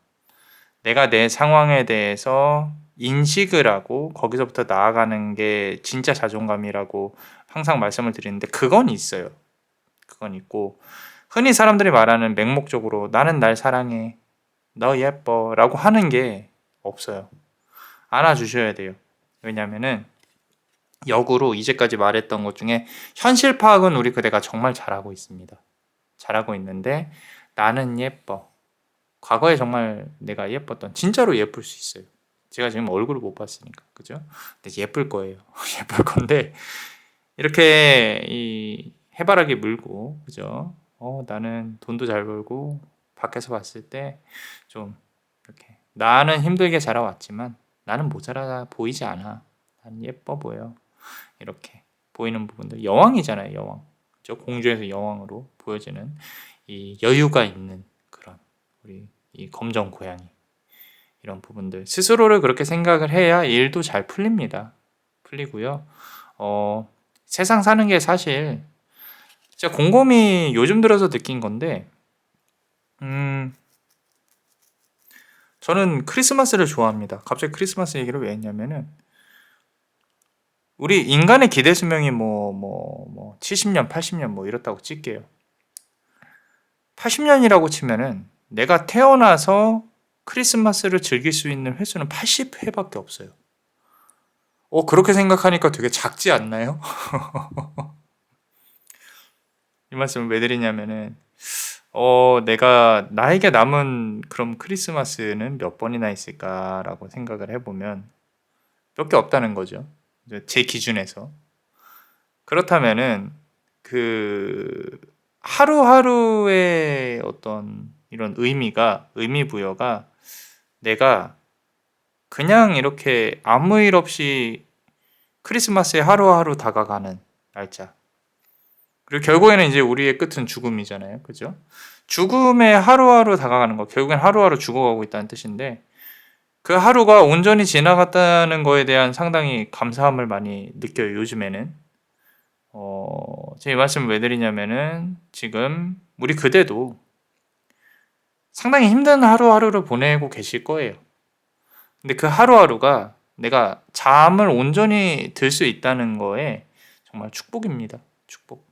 내가 내 상황에 대해서 인식을 하고 거기서부터 나아가는 게 진짜 자존감이라고 항상 말씀을 드리는데 그건 있어요. 그건 있고 흔히 사람들이 말하는 맹목적으로 나는 날 사랑해, 너 예뻐 라고 하는 게 없어요. 안아주셔야 돼요. 왜냐면은 역으로 이제까지 말했던 것 중에 현실 파악은 우리 그대가 정말 잘하고 있습니다. 잘하고 있는데 나는 예뻐. 과거에 정말 내가 예뻤던 진짜로 예쁠 수 있어요. 제가 지금 얼굴을 못 봤으니까 그죠? 근데 예쁠 거예요. 예쁠 건데 이렇게 이 해바라기 물고 그죠? 나는 돈도 잘 벌고 밖에서 봤을 때 좀 이렇게 나는 힘들게 자라왔지만 나는 모자라 보이지 않아. 나는 예뻐 보여. 이렇게 보이는 부분들 여왕이잖아요. 여왕. 그죠? 공주에서 여왕으로 보여지는 이 여유가 있는 그런 우리 이 검정 고양이 이런 부분들 스스로를 그렇게 생각을 해야 일도 잘 풀립니다. 풀리고요. 세상 사는 게 사실 제가 곰곰이 요즘 들어서 느낀 건데 저는 크리스마스를 좋아합니다. 갑자기 크리스마스 얘기를 왜 했냐면은 우리 인간의 기대 수명이 70년, 80년 뭐 이렇다고 칠게요. 80년이라고 치면은 내가 태어나서 크리스마스를 즐길 수 있는 횟수는 80회밖에 없어요. 그렇게 생각하니까 되게 작지 않나요? 이 말씀을 왜 드리냐면은 내가 나에게 남은 그럼 크리스마스는 몇 번이나 있을까라고 생각을 해보면 몇 개 없다는 거죠. 제 기준에서. 그렇다면은 그 하루하루의 어떤 이런 의미 부여가 내가 그냥 이렇게 아무 일 없이 크리스마스에 하루하루 다가가는 날짜. 그리고 결국에는 이제 우리의 끝은 죽음이잖아요. 그죠? 죽음에 하루하루 다가가는 거. 결국엔 하루하루 죽어가고 있다는 뜻인데 그 하루가 온전히 지나갔다는 거에 대한 상당히 감사함을 많이 느껴요. 요즘에는. 제가 이 말씀을 왜 드리냐면은 지금 우리 그대도 상당히 힘든 하루하루를 보내고 계실 거예요. 근데 그 하루하루가 내가 잠을 온전히 들 수 있다는 거에 정말 축복입니다. 축복.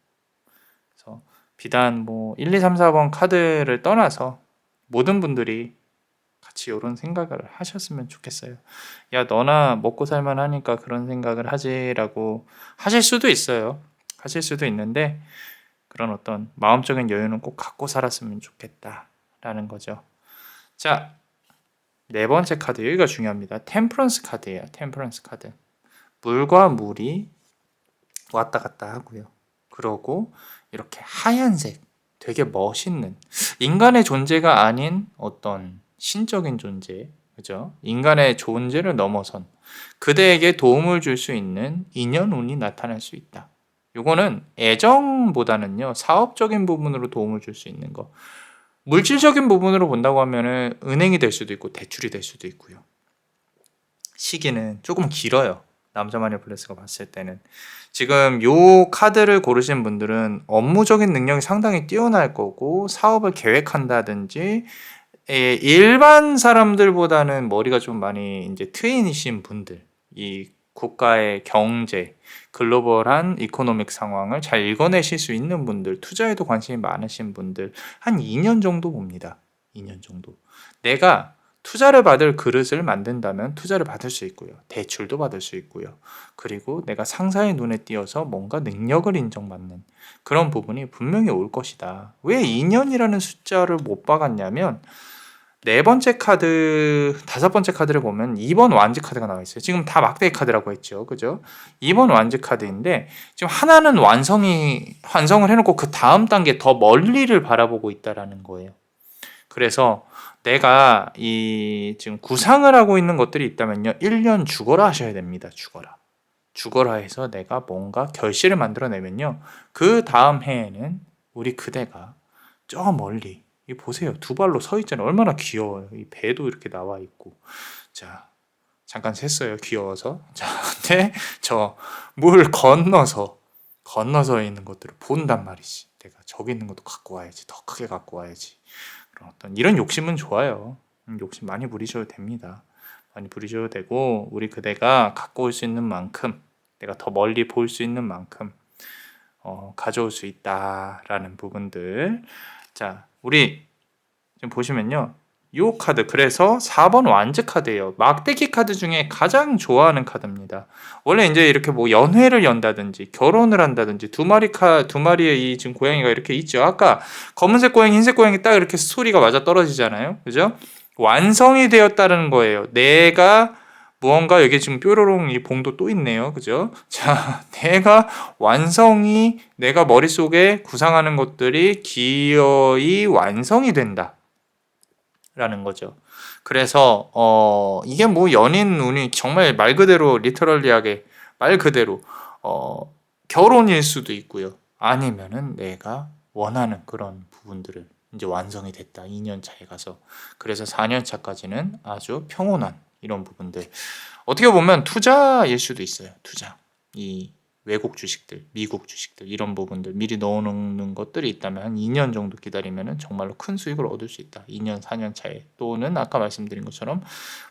그래서 비단 1, 2, 3, 4번 카드를 떠나서 모든 분들이 같이 이런 생각을 하셨으면 좋겠어요. 야, 너나 먹고 살만 하니까 그런 생각을 하지라고 하실 수도 있어요. 하실 수도 있는데 그런 어떤 마음적인 여유는 꼭 갖고 살았으면 좋겠다라는 거죠. 자, 네 번째 카드 여기가 중요합니다. 템퍼런스 카드예요. 템퍼런스 카드. 물과 물이 왔다 갔다 하고요. 그러고 이렇게 하얀색 되게 멋있는 인간의 존재가 아닌 어떤 신적인 존재, 그죠? 인간의 존재를 넘어선 그대에게 도움을 줄 수 있는 인연운이 나타날 수 있다. 요거는 애정보다는요 사업적인 부분으로 도움을 줄 수 있는 거. 물질적인 부분으로 본다고 하면은 은행이 될 수도 있고 대출이 될 수도 있고요. 시기는 조금 길어요. 남자마녀 블레스가 봤을 때는 지금 요 카드를 고르신 분들은 업무적인 능력이 상당히 뛰어날 거고 사업을 계획한다든지 일반 사람들보다는 머리가 좀 많이 이제 트인이신 분들, 이 국가의 경제, 글로벌한 이코노믹 상황을 잘 읽어내실 수 있는 분들, 투자에도 관심이 많으신 분들 한 2년 정도 봅니다. 2년 정도. 내가 투자를 받을 그릇을 만든다면 투자를 받을 수 있고요. 대출도 받을 수 있고요. 그리고 내가 상사의 눈에 띄어서 뭔가 능력을 인정받는 그런 부분이 분명히 올 것이다. 왜 2년이라는 숫자를 못 박았냐면 네 번째 카드, 다섯 번째 카드를 보면 2번 완즈 카드가 나와 있어요. 지금 다 막대기 카드라고 했죠. 그죠? 2번 완즈 카드인데 지금 하나는 완성을 해놓고 그 다음 단계 더 멀리를 바라보고 있다라는 거예요. 그래서 내가 지금 구상을 하고 있는 것들이 있다면요. 1년 죽어라 하셔야 됩니다. 죽어라. 죽어라 해서 내가 뭔가 결실을 만들어내면요. 그 다음 해에는 우리 그대가 저 멀리 이 보세요. 두 발로 서 있잖아요. 얼마나 귀여워요. 이 배도 이렇게 나와 있고. 자, 잠깐 샜어요. 귀여워서. 자, 근데 저 물 건너서 있는 것들을 본단 말이지. 내가 저기 있는 것도 갖고 와야지. 더 크게 갖고 와야지. 그런 어떤 이런 욕심은 좋아요. 욕심 많이 부리셔도 됩니다. 많이 부리셔도 되고 우리 그대가 갖고 올 수 있는 만큼 내가 더 멀리 볼 수 있는 만큼 가져올 수 있다라는 부분들. 자, 우리 지금 보시면요. 요 카드 그래서 4번 완즈 카드예요. 막대기 카드 중에 가장 좋아하는 카드입니다. 원래 이제 이렇게 뭐 연회를 연다든지 결혼을 한다든지 두 마리의 이 지금 고양이가 이렇게 있죠. 아까 검은색 고양이, 흰색 고양이 딱 이렇게 소리가 맞아 떨어지잖아요. 그죠? 완성이 되었다는 거예요. 내가 무언가 여기 지금 뾰로롱 이 봉도 또 있네요. 그죠? 자, 내가 머릿속에 구상하는 것들이 기어이 완성이 된다. 라는 거죠. 그래서 이게 뭐 연인 운이 정말 말 그대로 리터럴리하게 말 그대로 결혼일 수도 있고요. 아니면은 내가 원하는 그런 부분들을 이제 완성이 됐다. 2년 차에 가서. 그래서 4년 차까지는 아주 평온한 이런 부분들. 어떻게 보면 투자일 수도 있어요. 투자. 이 외국 주식들, 미국 주식들 이런 부분들 미리 넣어놓는 것들이 있다면 한 2년 정도 기다리면 정말로 큰 수익을 얻을 수 있다. 2년, 4년 차에. 또는 아까 말씀드린 것처럼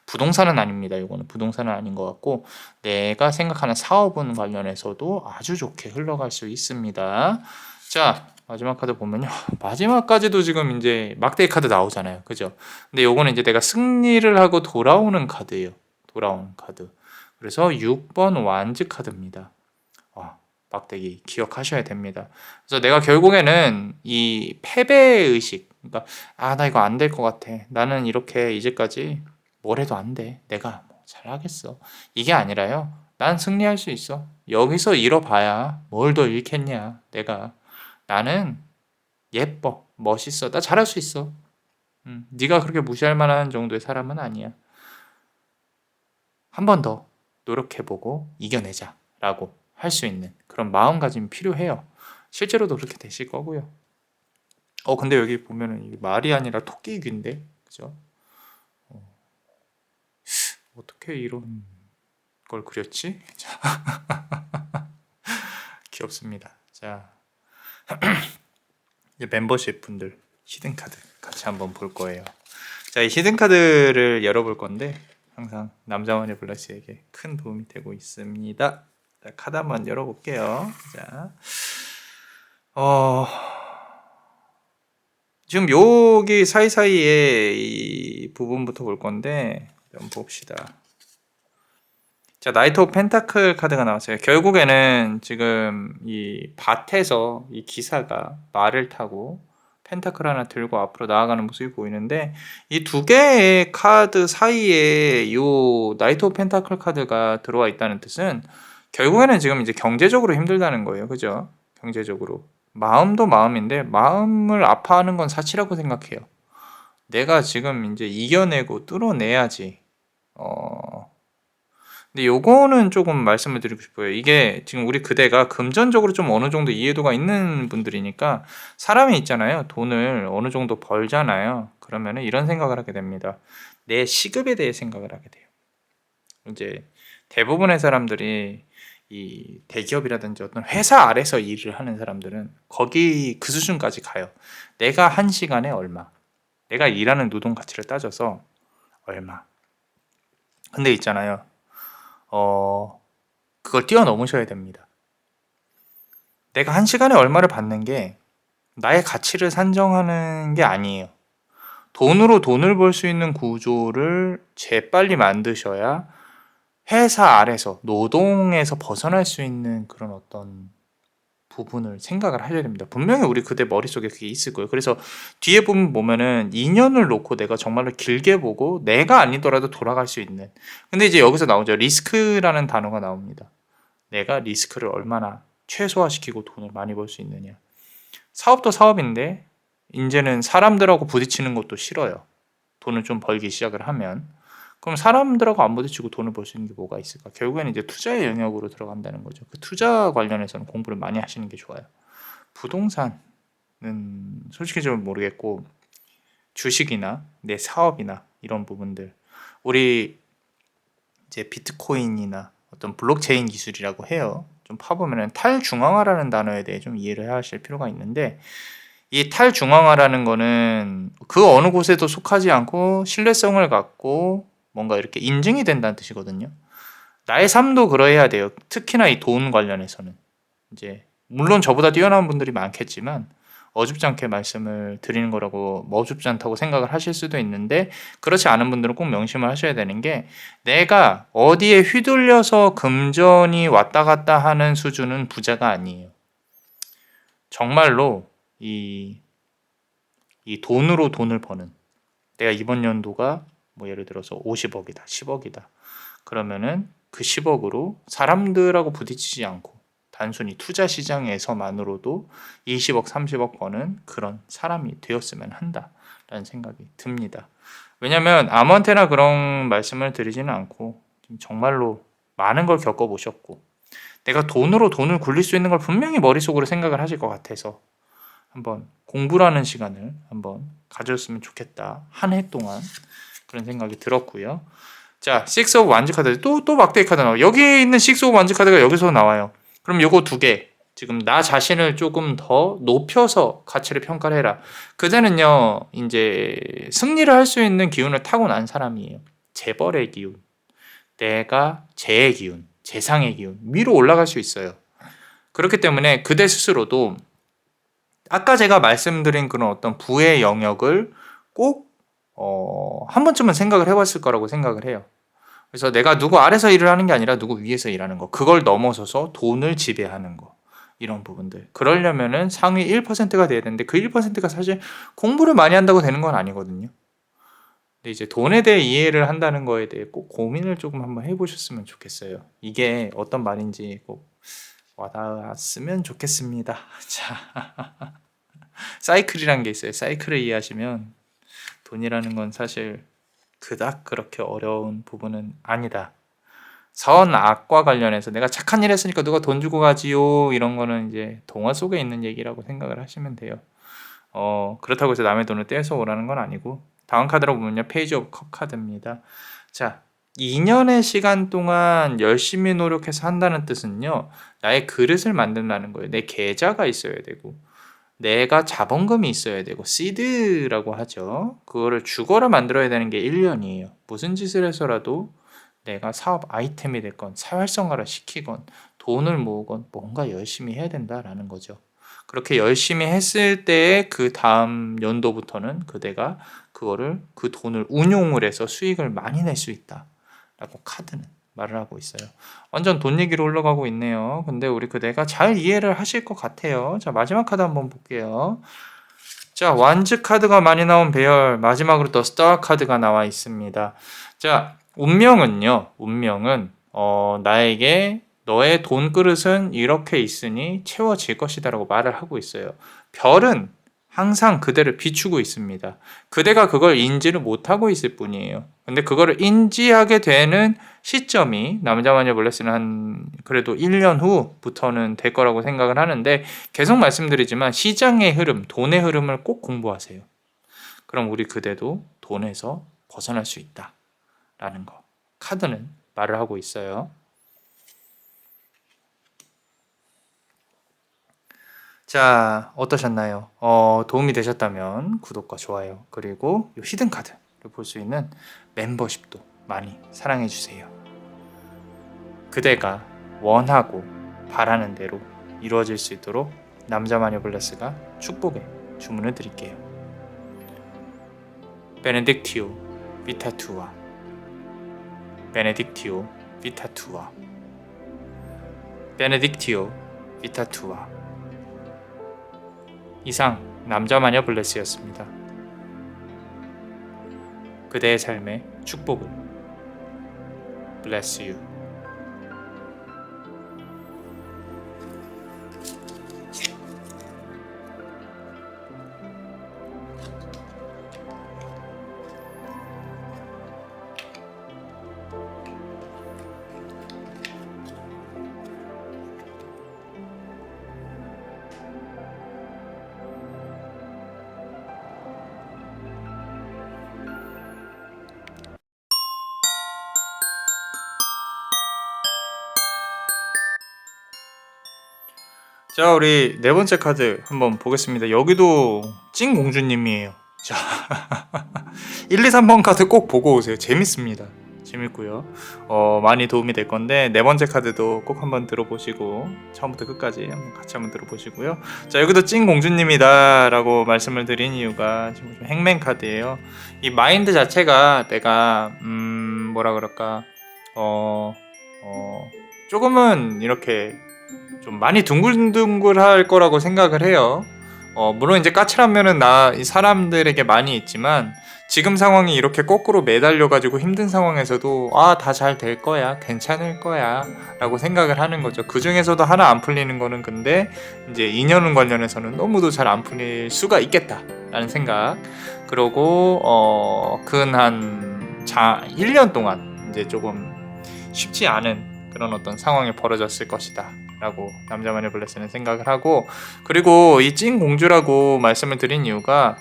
부동산은 아닙니다. 이거는 부동산은 아닌 것 같고 내가 생각하는 사업은 관련해서도 아주 좋게 흘러갈 수 있습니다. 자, 마지막 카드 보면요. 마지막까지도 지금 이제 막대기 카드 나오잖아요. 그죠? 근데 요거는 이제 내가 승리를 하고 돌아오는 카드예요. 돌아오는 카드. 그래서 6번 완즈 카드입니다. 막대기 기억하셔야 됩니다. 그래서 내가 결국에는 이 패배의식, 그러니까 나 이거 안 될 것 같아. 나는 이렇게 이제까지 뭘 해도 안 돼. 내가 뭐 잘하겠어. 이게 아니라요. 난 승리할 수 있어. 여기서 잃어봐야 뭘 더 잃겠냐. 나는 예뻐, 멋있어. 나 잘할 수 있어. 네가 그렇게 무시할 만한 정도의 사람은 아니야. 한 번 더 노력해보고 이겨내자라고 할 수 있는 그런 마음가짐이 필요해요. 실제로도 그렇게 되실 거고요. 근데 여기 보면은 이게 말이 아니라 토끼귀인데, 그죠? 어떻게 이런 걸 그렸지? 자, 귀엽습니다. 자, 이제 멤버십 분들 히든 카드 같이 한번 볼 거예요. 자, 이 히든 카드를 열어볼 건데 항상 남자원의 블라시에게 큰 도움이 되고 있습니다. 자, 카드 한번 열어볼게요. 자, 지금 여기 사이사이에 이 부분부터 볼 건데 한번 봅시다. 자, 나이트 오브 펜타클 카드가 나왔어요. 결국에는 지금 이 밭에서 이 기사가 말을 타고 펜타클 하나 들고 앞으로 나아가는 모습이 보이는데 이 두 개의 카드 사이에 요 나이트 오브 펜타클 카드가 들어와 있다는 뜻은 결국에는 지금 이제 경제적으로 힘들다는 거예요. 그죠? 경제적으로. 마음도 마음인데 마음을 아파하는 건 사치라고 생각해요. 내가 지금 이제 이겨내고 뚫어내야지. 근데 요거는 조금 말씀을 드리고 싶어요. 이게 지금 우리 그대가 금전적으로 좀 어느 정도 이해도가 있는 분들이니까 사람이 있잖아요. 돈을 어느 정도 벌잖아요. 그러면은 이런 생각을 하게 됩니다. 내 시급에 대해 생각을 하게 돼요. 이제 대부분의 사람들이 이 대기업이라든지 어떤 회사 아래서 일을 하는 사람들은 거기 그 수준까지 가요. 내가 한 시간에 얼마, 내가 일하는 노동 가치를 따져서 얼마. 근데 있잖아요. 그걸 뛰어넘으셔야 됩니다. 내가 한 시간에 얼마를 받는 게 나의 가치를 산정하는 게 아니에요. 돈으로 돈을 벌 수 있는 구조를 재빨리 만드셔야 회사 아래서 노동에서 벗어날 수 있는 그런 어떤 부분을 생각을 하셔야 됩니다. 분명히 우리 그대 머릿속에 그게 있을 거예요. 그래서 뒤에 보면은 2년을 놓고 내가 정말로 길게 보고 내가 아니더라도 돌아갈 수 있는. 근데 이제 여기서 나오죠. 리스크라는 단어가 나옵니다. 내가 리스크를 얼마나 최소화시키고 돈을 많이 벌 수 있느냐. 사업도 사업인데 이제는 사람들하고 부딪히는 것도 싫어요. 돈을 좀 벌기 시작을 하면. 그럼 사람들하고 안 부딪히고 돈을 벌 수 있는 게 뭐가 있을까? 결국에는 이제 투자의 영역으로 들어간다는 거죠. 그 투자 관련해서는 공부를 많이 하시는 게 좋아요. 부동산은 솔직히 좀 모르겠고 주식이나 내 사업이나 이런 부분들 우리 이제 비트코인이나 어떤 블록체인 기술이라고 해요. 좀 파보면은 탈중앙화라는 단어에 대해 좀 이해를 하실 필요가 있는데 이 탈중앙화라는 거는 그 어느 곳에도 속하지 않고 신뢰성을 갖고 뭔가 이렇게 인증이 된다는 뜻이거든요. 나의 삶도 그러해야 돼요. 특히나 이 돈 관련해서는 이제 물론 저보다 뛰어난 분들이 많겠지만 어줍지 않게 말씀을 드리는 거라고 어줍지 않다고 생각을 하실 수도 있는데 그렇지 않은 분들은 꼭 명심을 하셔야 되는 게 내가 어디에 휘둘려서 금전이 왔다 갔다 하는 수준은 부자가 아니에요. 정말로 이, 이 돈으로 돈을 버는 내가 이번 연도가 뭐 예를 들어서 50억이다, 10억이다. 그러면은 그 10억으로 사람들하고 부딪히지 않고 단순히 투자 시장에서만으로도 20억, 30억 버는 그런 사람이 되었으면 한다라는 생각이 듭니다. 왜냐면 아무한테나 그런 말씀을 드리지는 않고 정말로 많은 걸 겪어보셨고 내가 돈으로 돈을 굴릴 수 있는 걸 분명히 머릿속으로 생각을 하실 것 같아서 한번 공부라는 시간을 한번 가졌으면 좋겠다. 한 해 동안 그런 생각이 들었고요. 자, 6 오브 완즈 카드 또 막대기 카드 나와요. 여기 있는 6 오브 완즈 카드가 여기서 나와요. 그럼 요거 두 개. 지금 나 자신을 조금 더 높여서 가치를 평가를 해라. 그대는요, 이제 승리를 할 수 있는 기운을 타고난 사람이에요. 재벌의 기운, 내가 재의 기운, 재상의 기운, 위로 올라갈 수 있어요. 그렇기 때문에 그대 스스로도 아까 제가 말씀드린 그런 어떤 부의 영역을 꼭 한 번쯤은 생각을 해봤을 거라고 생각을 해요. 그래서 내가 누구 아래서 일을 하는 게 아니라 누구 위에서 일하는 거, 그걸 넘어서서 돈을 지배하는 거, 이런 부분들. 그러려면은 상위 1%가 돼야 되는데 그 1%가 사실 공부를 많이 한다고 되는 건 아니거든요. 근데 이제 돈에 대해 이해를 한다는 거에 대해 꼭 고민을 조금 한번 해보셨으면 좋겠어요. 이게 어떤 말인지 꼭 와닿았으면 좋겠습니다. 자, 사이클이라는 게 있어요. 사이클을 이해하시면 돈이라는 건 사실 그닥 그렇게 어려운 부분은 아니다. 선악과 관련해서 내가 착한 일 했으니까 누가 돈 주고 가지요 이런 거는 이제 동화 속에 있는 얘기라고 생각을 하시면 돼요. 그렇다고 해서 남의 돈을 떼서 오라는 건 아니고 다음 카드로 보면요. 페이지 오브 컵 카드입니다. 자, 2년의 시간 동안 열심히 노력해서 한다는 뜻은요. 나의 그릇을 만든다는 거예요. 내 계좌가 있어야 되고 내가 자본금이 있어야 되고 시드라고 하죠. 그거를 주거를 만들어야 되는 게 1년이에요. 무슨 짓을 해서라도 내가 사업 아이템이 됐건 사활성화를 시키건 돈을 모으건 뭔가 열심히 해야 된다라는 거죠. 그렇게 열심히 했을 때에 그 다음 연도부터는 그대가 그거를 그 돈을 운용을 해서 수익을 많이 낼 수 있다라고 카드는 말을 하고 있어요. 완전 돈 얘기로 흘러가고 있네요. 근데 우리 그대가 잘 이해를 하실 것 같아요. 자, 마지막 카드 한번 볼게요. 자, 완즈 카드가 많이 나온 배열, 마지막으로 더 스타 카드가 나와 있습니다. 자, 운명은 나에게 너의 돈 그릇은 이렇게 있으니 채워질 것이다라고 말을 하고 있어요. 별은 항상 그대를 비추고 있습니다. 그대가 그걸 인지를 못하고 있을 뿐이에요. 근데 그거를 인지하게 되는 시점이 남자마녀 블레스는 한 그래도 1년 후부터는 될 거라고 생각을 하는데 계속 말씀드리지만 시장의 흐름, 돈의 흐름을 꼭 공부하세요. 그럼 우리 그대도 돈에서 벗어날 수 있다라는 거. 카드는 말을 하고 있어요. 자, 어떠셨나요? 도움이 되셨다면 구독과 좋아요 그리고 이 히든 카드를 볼 수 있는 멤버십도 많이 사랑해 주세요. 그대가 원하고 바라는 대로 이루어질 수 있도록 남자마녀 블레스가 축복의 주문을 드릴게요. 베네딕티오 비타투아 베네딕티오 비타투아 베네딕티오 비타투아 이상 남자마녀 블레스였습니다. 그대의 삶의 축복을 Bless you. 자, 우리 네 번째 카드 한번 보겠습니다. 여기도 찐 공주님이에요. 자, 1, 2, 3번 카드 꼭 보고 오세요. 재밌습니다. 재밌고요. 많이 도움이 될 건데 네 번째 카드도 꼭 한번 들어보시고 처음부터 끝까지 한번 같이 한번 들어보시고요. 자, 여기도 찐 공주님이다라고 말씀을 드린 이유가 지금 좀 행맨 카드예요. 이 마인드 자체가 내가 뭐라 그럴까 조금은 이렇게 좀 많이 둥글둥글할 거라고 생각을 해요. 물론 이제 까칠한 면은 이 사람들에게 많이 있지만 지금 상황이 이렇게 거꾸로 매달려가지고 힘든 상황에서도 다 잘 될 거야, 괜찮을 거야 라고 생각을 하는 거죠. 그 중에서도 하나 안 풀리는 거는 근데 이제 인연 관련해서는 너무도 잘 안 풀릴 수가 있겠다 라는 생각. 그러고 근 한 1년 동안 이제 조금 쉽지 않은 그런 어떤 상황이 벌어졌을 것이다 라고 남자만의 블레스는 생각을 하고, 그리고 이 찐 공주라고 말씀을 드린 이유가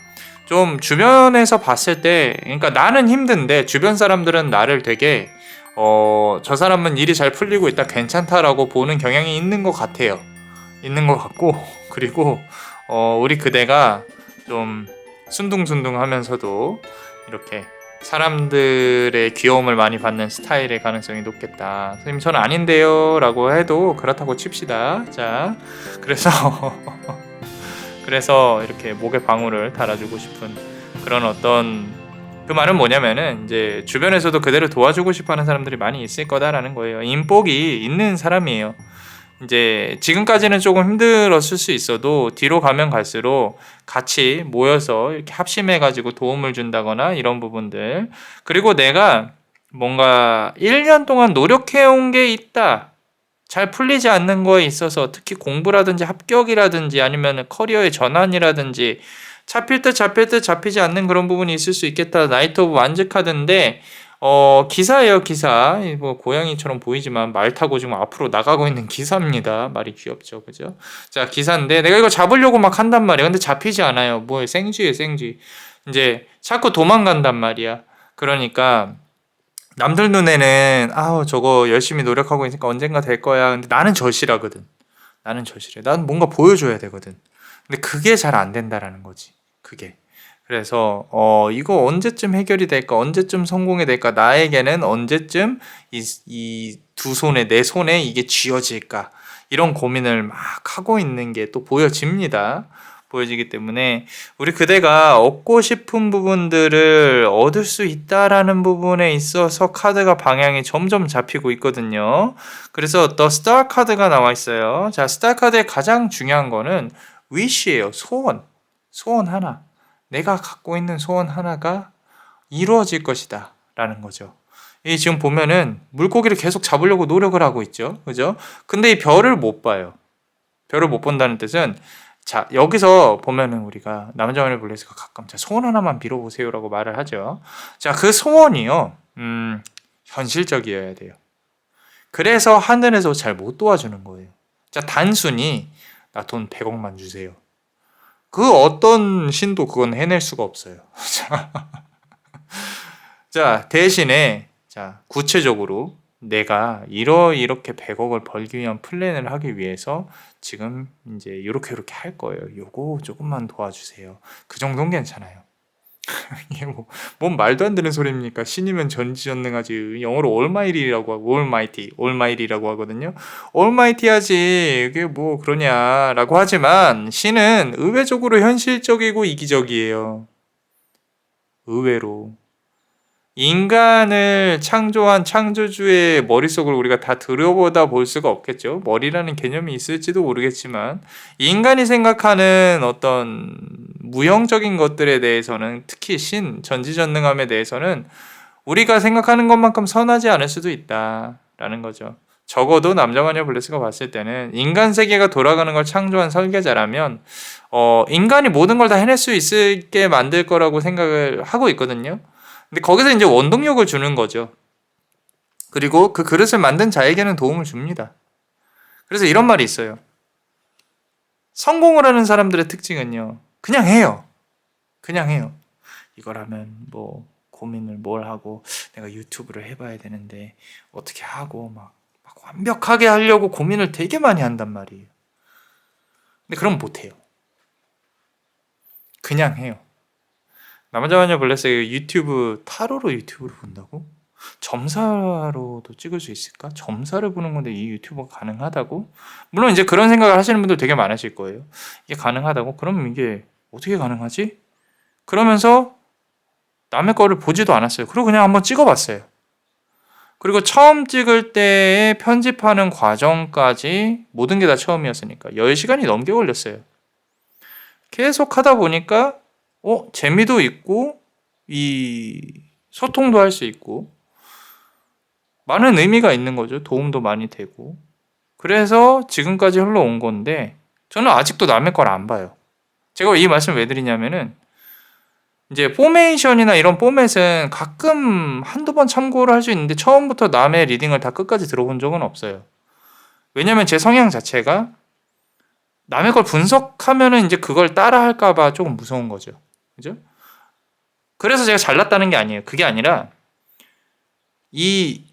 좀 주변에서 봤을 때, 그러니까 나는 힘든데 주변 사람들은 나를 되게 저 사람은 일이 잘 풀리고 있다, 괜찮다라고 보는 경향이 있는 것 같아요. 있는 것 같고, 그리고 우리 그대가 좀 순둥순둥하면서도 이렇게 사람들의 귀여움을 많이 받는 스타일의 가능성이 높겠다. 선생님 저는 아닌데요 라고 해도 그렇다고 칩시다. 자, 그래서 그래서 이렇게 목에 방울을 달아주고 싶은 그런 어떤, 그 말은 뭐냐면은 이제 주변에서도 그대로 도와주고 싶어하는 사람들이 많이 있을 거다라는 거예요. 인복이 있는 사람이에요. 이제 지금까지는 조금 힘들었을 수 있어도 뒤로 가면 갈수록 같이 모여서 이렇게 합심해가지고 도움을 준다거나 이런 부분들, 그리고 내가 뭔가 1년 동안 노력해온 게 있다, 잘 풀리지 않는 거에 있어서 특히 공부라든지 합격이라든지 아니면 커리어의 전환이라든지 잡힐 듯 잡히지 않는 그런 부분이 있을 수 있겠다. 나이트 오브 완즈 카드인데 기사예요, 기사. 뭐 고양이처럼 보이지만 말 타고 지금 앞으로 나가고 있는 기사입니다. 말이 귀엽죠, 그죠? 자, 기사인데 내가 이거 잡으려고 막 한단 말이야. 근데 잡히지 않아요. 뭐 생쥐예요, 생쥐. 이제 자꾸 도망간단 말이야. 그러니까 남들 눈에는 저거 열심히 노력하고 있으니까 언젠가 될 거야. 근데 나는 절실하거든. 나는 절실해. 난 뭔가 보여줘야 되거든. 근데 그게 잘 안 된다라는 거지. 그게. 그래서 이거 언제쯤 해결이 될까? 언제쯤 성공이 될까? 나에게는 언제쯤 이 두 손에, 내 손에 이게 쥐어질까? 이런 고민을 막 하고 있는 게 또 보여집니다. 보여지기 때문에 우리 그대가 얻고 싶은 부분들을 얻을 수 있다라는 부분에 있어서 카드가 방향이 점점 잡히고 있거든요. 그래서 The Star 카드가 나와 있어요. 자, 스타 카드의 가장 중요한 거는 wish예요. 소원. 소원 하나. 내가 갖고 있는 소원 하나가 이루어질 것이다 라는 거죠. 이 지금 보면은 물고기를 계속 잡으려고 노력을 하고 있죠. 그죠? 근데 이 별을 못 봐요. 별을 못 본다는 뜻은, 자, 여기서 보면은 우리가 남자만의 블레스가 가끔 자, 소원 하나만 빌어보세요라고 말을 하죠. 자, 그 소원이요, 현실적이어야 돼요. 그래서 하늘에서 잘 못 도와주는 거예요. 자, 단순히 나 돈 100억만 주세요. 그 어떤 신도 그건 해낼 수가 없어요. 자, 대신에 자, 구체적으로 내가 이렇게 100억을 벌기 위한 플랜을 하기 위해서 지금 이제 이렇게 할 거예요. 요거 조금만 도와주세요. 그 정도는 괜찮아요. 이게 뭔 말도 안 되는 소리입니까? 신이면 전지전능하지. 영어로 올마이티라고 하고, 올마이티라고 하거든요. 올마이티하지. 이게 뭐 그러냐라고 하지만 신은 의외적으로 현실적이고 이기적이에요. 의외로. 인간을 창조한 창조주의 머릿속을 우리가 다 들여보다 볼 수가 없겠죠. 머리라는 개념이 있을지도 모르겠지만 인간이 생각하는 어떤 무형적인 것들에 대해서는, 특히 신, 전지전능함에 대해서는 우리가 생각하는 것만큼 선하지 않을 수도 있다라는 거죠. 적어도 남자마녀 블레스가 봤을 때는 인간 세계가 돌아가는 걸 창조한 설계자라면 인간이 모든 걸 다 해낼 수 있게 만들 거라고 생각을 하고 있거든요. 근데 거기서 이제 원동력을 주는 거죠. 그리고 그 그릇을 만든 자에게는 도움을 줍니다. 그래서 이런 말이 있어요. 성공을 하는 사람들의 특징은요, 그냥 해요. 그냥 해요. 이거라면 뭐 고민을 뭘 하고, 내가 유튜브를 해봐야 되는데 어떻게 하고 막 완벽하게 하려고 고민을 되게 많이 한단 말이에요. 근데 그럼 못해요. 그냥 해요. 남자마녀 블레스 유튜브 타로로 유튜브를 본다고? 점사로도 찍을 수 있을까? 점사를 보는 건데 이 유튜버가 가능하다고? 물론 이제 그런 생각을 하시는 분들 되게 많으실 거예요. 이게 가능하다고? 그럼 이게 어떻게 가능하지? 그러면서 남의 거를 보지도 않았어요. 그리고 그냥 한번 찍어봤어요. 그리고 처음 찍을 때에 편집하는 과정까지 모든 게 다 처음이었으니까 10시간이 넘게 걸렸어요. 계속 하다 보니까 재미도 있고 이 소통도 할 수 있고 많은 의미가 있는 거죠. 도움도 많이 되고. 그래서 지금까지 흘러온 건데 저는 아직도 남의 걸 안 봐요. 제가 이 말씀을 왜 드리냐면은 이제 포메이션이나 이런 포맷은 가끔 한두 번 참고를 할 수 있는데 처음부터 남의 리딩을 다 끝까지 들어본 적은 없어요. 왜냐면 제 성향 자체가 남의 걸 분석하면은 이제 그걸 따라 할까봐 조금 무서운 거죠. 그죠? 그래서 제가 잘났다는 게 아니에요. 그게 아니라 이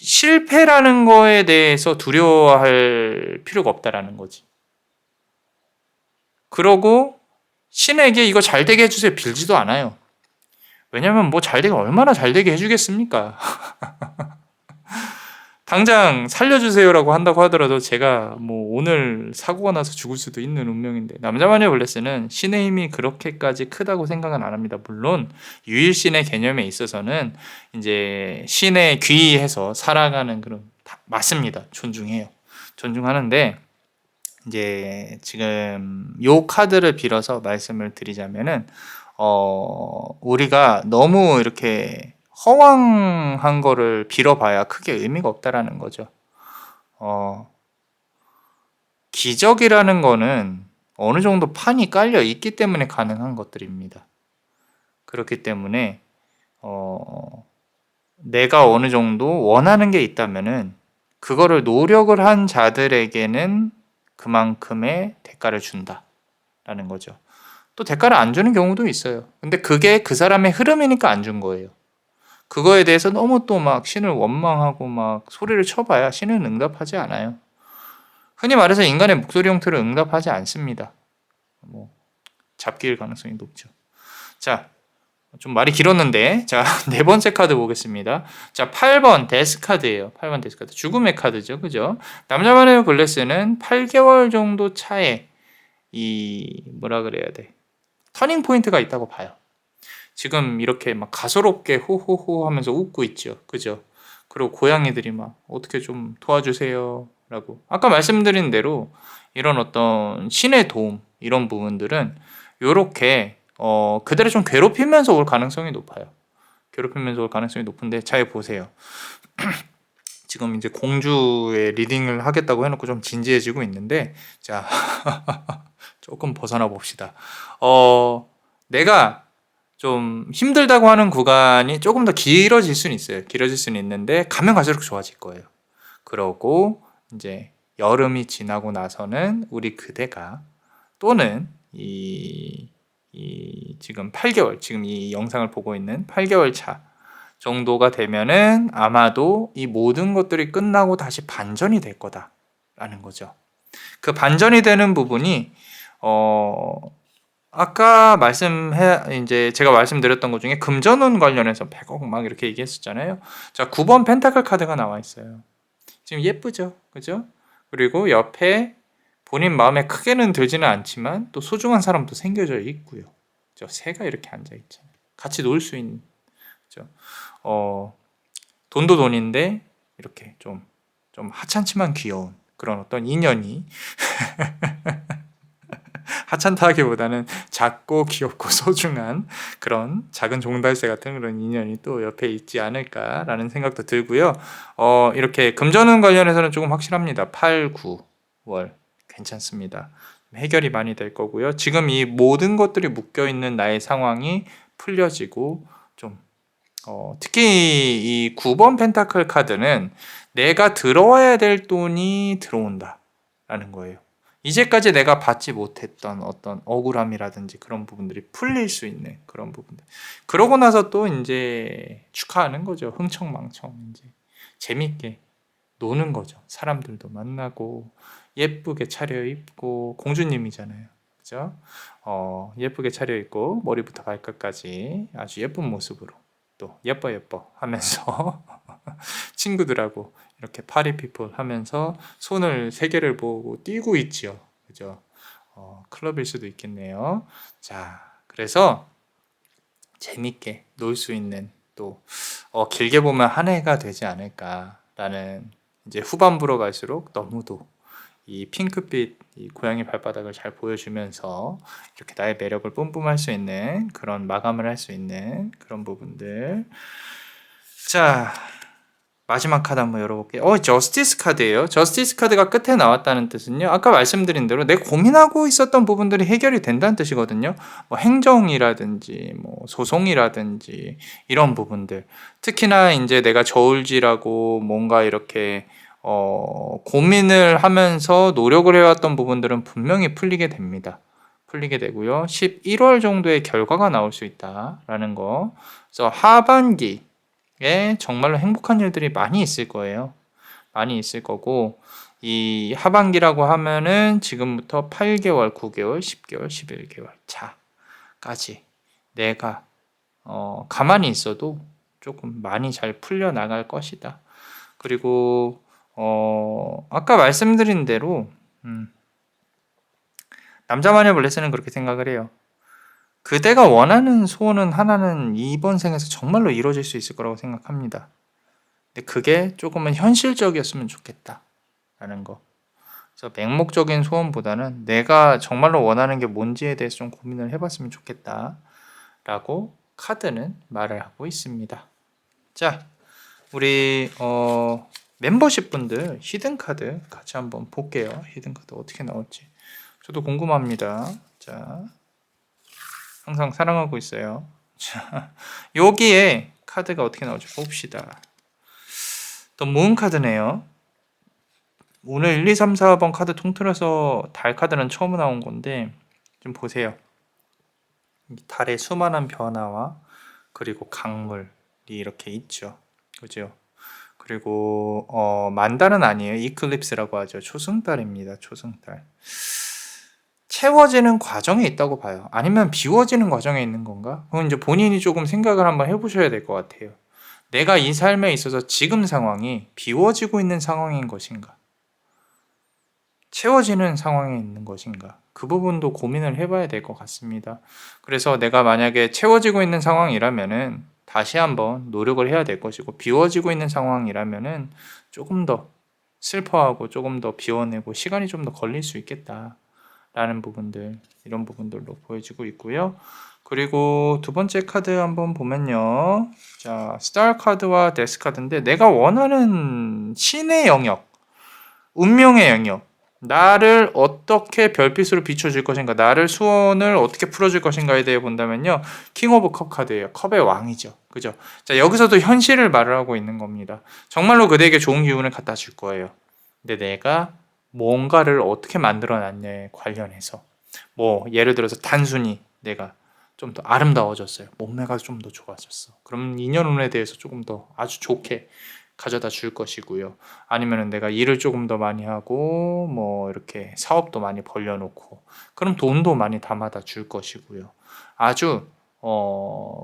실패라는 거에 대해서 두려워할 필요가 없다라는 거지. 그러고 신에게 이거 잘 되게 해주세요 빌지도 않아요. 왜냐면 뭐 잘 되게 얼마나 잘 되게 해주겠습니까? 당장 살려주세요라고 한다고 하더라도 제가 뭐 오늘 사고가 나서 죽을 수도 있는 운명인데 남자마녀 블레스는 신의 힘이 그렇게까지 크다고 생각은 안 합니다. 물론 유일신의 개념에 있어서는 이제 신에 귀의해서 살아가는 그런 맞습니다. 존중해요. 존중하는데 이제 지금 요 카드를 빌어서 말씀을 드리자면은 우리가 너무 이렇게 허황한 거를 빌어봐야 크게 의미가 없다라는 거죠. 기적이라는 거는 어느 정도 판이 깔려 있기 때문에 가능한 것들입니다. 그렇기 때문에 내가 어느 정도 원하는 게 있다면은 그거를 노력을 한 자들에게는 그만큼의 대가를 준다라는 거죠. 또 대가를 안 주는 경우도 있어요. 근데 그게 그 사람의 흐름이니까 안 준 거예요. 그거에 대해서 너무 또 막 신을 원망하고 막 소리를 쳐봐야 신은 응답하지 않아요. 흔히 말해서 인간의 목소리 형태를 응답하지 않습니다. 뭐 잡기일 가능성이 높죠. 자, 좀 말이 길었는데 자, 네 번째 카드 보겠습니다. 자, 8번 데스 카드예요. 8번 데스 카드. 죽음의 카드죠. 그죠? 남자만의 블레스는 8개월 정도 차에 이 뭐라 그래야 돼? 터닝 포인트가 있다고 봐요. 지금 이렇게 막 가소롭게 호호호 하면서 웃고 있죠. 그죠? 그리고 고양이들이 막 어떻게 좀 도와주세요 라고. 아까 말씀드린 대로 이런 어떤 신의 도움 이런 부분들은 요렇게 그대로 좀 괴롭히면서 올 가능성이 높아요. 괴롭히면서 올 가능성이 높은데 잘 보세요. 지금 이제 공주의 리딩을 하겠다고 해놓고 좀 진지해지고 있는데 자 조금 벗어나 봅시다. 내가 좀 힘들다고 하는 구간이 조금 더 길어질 수는 있어요. 길어질 수는 있는데 가면 갈수록 좋아질 거예요. 그러고 이제 여름이 지나고 나서는 우리 그대가 또는 이 지금 8개월 지금 이 영상을 보고 있는 8개월 차 정도가 되면은 아마도 이 모든 것들이 끝나고 다시 반전이 될 거다라는 거죠. 그 반전이 되는 부분이 아까 이제 제가 말씀드렸던 것 중에 금전운 관련해서 100억 막 이렇게 얘기했었잖아요. 자, 9번 펜타클 카드가 나와 있어요. 지금 예쁘죠? 그죠? 그리고 옆에 본인 마음에 크게는 들지는 않지만 또 소중한 사람도 생겨져 있고요. 저 새가 이렇게 앉아 있잖아요. 같이 놀 수 있는. 그죠? 돈도 돈인데 이렇게 좀 하찮지만 귀여운 그런 어떤 인연이 하찮다기보다는 작고 귀엽고 소중한 그런 작은 종달새 같은 그런 인연이 또 옆에 있지 않을까라는 생각도 들고요. 이렇게 금전운 관련해서는 조금 확실합니다. 8, 9월 괜찮습니다. 해결이 많이 될 거고요. 지금 이 모든 것들이 묶여 있는 나의 상황이 풀려지고 좀 특히 이 9번 펜타클 카드는 내가 들어와야 될 돈이 들어온다라는 거예요. 이제까지 내가 받지 못했던 어떤 억울함이라든지 그런 부분들이 풀릴 수 있는 그런 부분들. 그러고 나서 또 이제 축하하는 거죠. 흥청망청 이제 재밌게 노는 거죠. 사람들도 만나고 예쁘게 차려입고 공주님이잖아요. 그죠? 예쁘게 차려입고 머리부터 발끝까지 아주 예쁜 모습으로 또 예뻐 하면서 친구들하고 이렇게 파리피플 하면서 손을 세 개를 보고 뛰고 있지요. 그죠? 클럽일 수도 있겠네요. 자, 그래서 재밌게 놀 수 있는 또 길게 보면 한 해가 되지 않을까라는 이제 후반부로 갈수록 너무도 이 핑크빛 이 고양이 발바닥을 잘 보여주면서 이렇게 나의 매력을 뿜뿜할 수 있는 그런 마감을 할 수 있는 그런 부분들. 자, 마지막 카드 한번 열어볼게요. 저스티스 카드예요. 저스티스 카드가 끝에 나왔다는 뜻은요. 아까 말씀드린 대로 내 고민하고 있었던 부분들이 해결이 된다는 뜻이거든요. 뭐 행정이라든지 뭐 소송이라든지 이런 부분들. 특히나 이제 내가 저울질하고 뭔가 이렇게 고민을 하면서 노력을 해왔던 부분들은 분명히 풀리게 됩니다. 풀리게 되고요. 11월 정도의 결과가 나올 수 있다라는 거. 그래서 하반기 정말로 행복한 일들이 많이 있을 거예요. 많이 있을 거고 이 하반기라고 하면은 지금부터 8개월, 9개월, 10개월, 11개월 차까지 내가 가만히 있어도 조금 많이 잘 풀려 나갈 것이다. 그리고 아까 말씀드린 대로 남자 마녀 블레스는 그렇게 생각을 해요. 그대가 원하는 소원은 하나는 이번 생에서 정말로 이루어질 수 있을 거라고 생각합니다. 근데 그게 조금은 현실적이었으면 좋겠다라는 거. 그래서 맹목적인 소원보다는 내가 정말로 원하는 게 뭔지에 대해서 좀 고민을 해봤으면 좋겠다라고 카드는 말을 하고 있습니다. 자, 우리 멤버십 분들 히든 카드 같이 한번 볼게요. 히든 카드 어떻게 나올지 저도 궁금합니다. 자. 항상 사랑하고 있어요. 자, 여기에 카드가 어떻게 나올지 봅시다. 또 문 카드네요. 오늘 1, 2, 3, 4번 카드 통틀어서 달 카드는 처음 나온 건데 좀 보세요. 달의 수많은 변화와 그리고 강물이 이렇게 있죠. 그죠? 그리고 만달은 아니에요. 이클립스라고 하죠. 초승달입니다. 초승달. 채워지는 과정에 있다고 봐요. 아니면 비워지는 과정에 있는 건가? 그건 이제 본인이 조금 생각을 한번 해보셔야 될 것 같아요. 내가 이 삶에 있어서 지금 상황이 비워지고 있는 상황인 것인가? 채워지는 상황에 있는 것인가? 그 부분도 고민을 해봐야 될 것 같습니다. 그래서 내가 만약에 채워지고 있는 상황이라면은 다시 한번 노력을 해야 될 것이고, 비워지고 있는 상황이라면은 조금 더 슬퍼하고 조금 더 비워내고 시간이 좀 더 걸릴 수 있겠다. 라는 부분들, 이런 부분들로 보여지고 있고요. 그리고 두 번째 카드 한번 보면요. 자, 스타 카드와 데스 카드인데 내가 원하는 신의 영역, 운명의 영역, 나를 어떻게 별빛으로 비춰줄 것인가, 나를 수원을 어떻게 풀어줄 것인가에 대해 본다면요. 킹 오브 컵 카드예요. 컵의 왕이죠. 그죠? 자, 여기서도 현실을 말을 하고 있는 겁니다. 정말로 그대에게 좋은 기운을 갖다 줄 거예요. 근데 내가 뭔가를 어떻게 만들어 놨냐에 관련해서 뭐 예를 들어서 단순히 내가 좀 더 아름다워졌어요. 몸매가 좀 더 좋아졌어. 그럼 인연운에 대해서 조금 더 아주 좋게 가져다 줄 것이고요. 아니면은 내가 일을 조금 더 많이 하고 뭐 이렇게 사업도 많이 벌려놓고 그럼 돈도 많이 담아다 줄 것이고요. 아주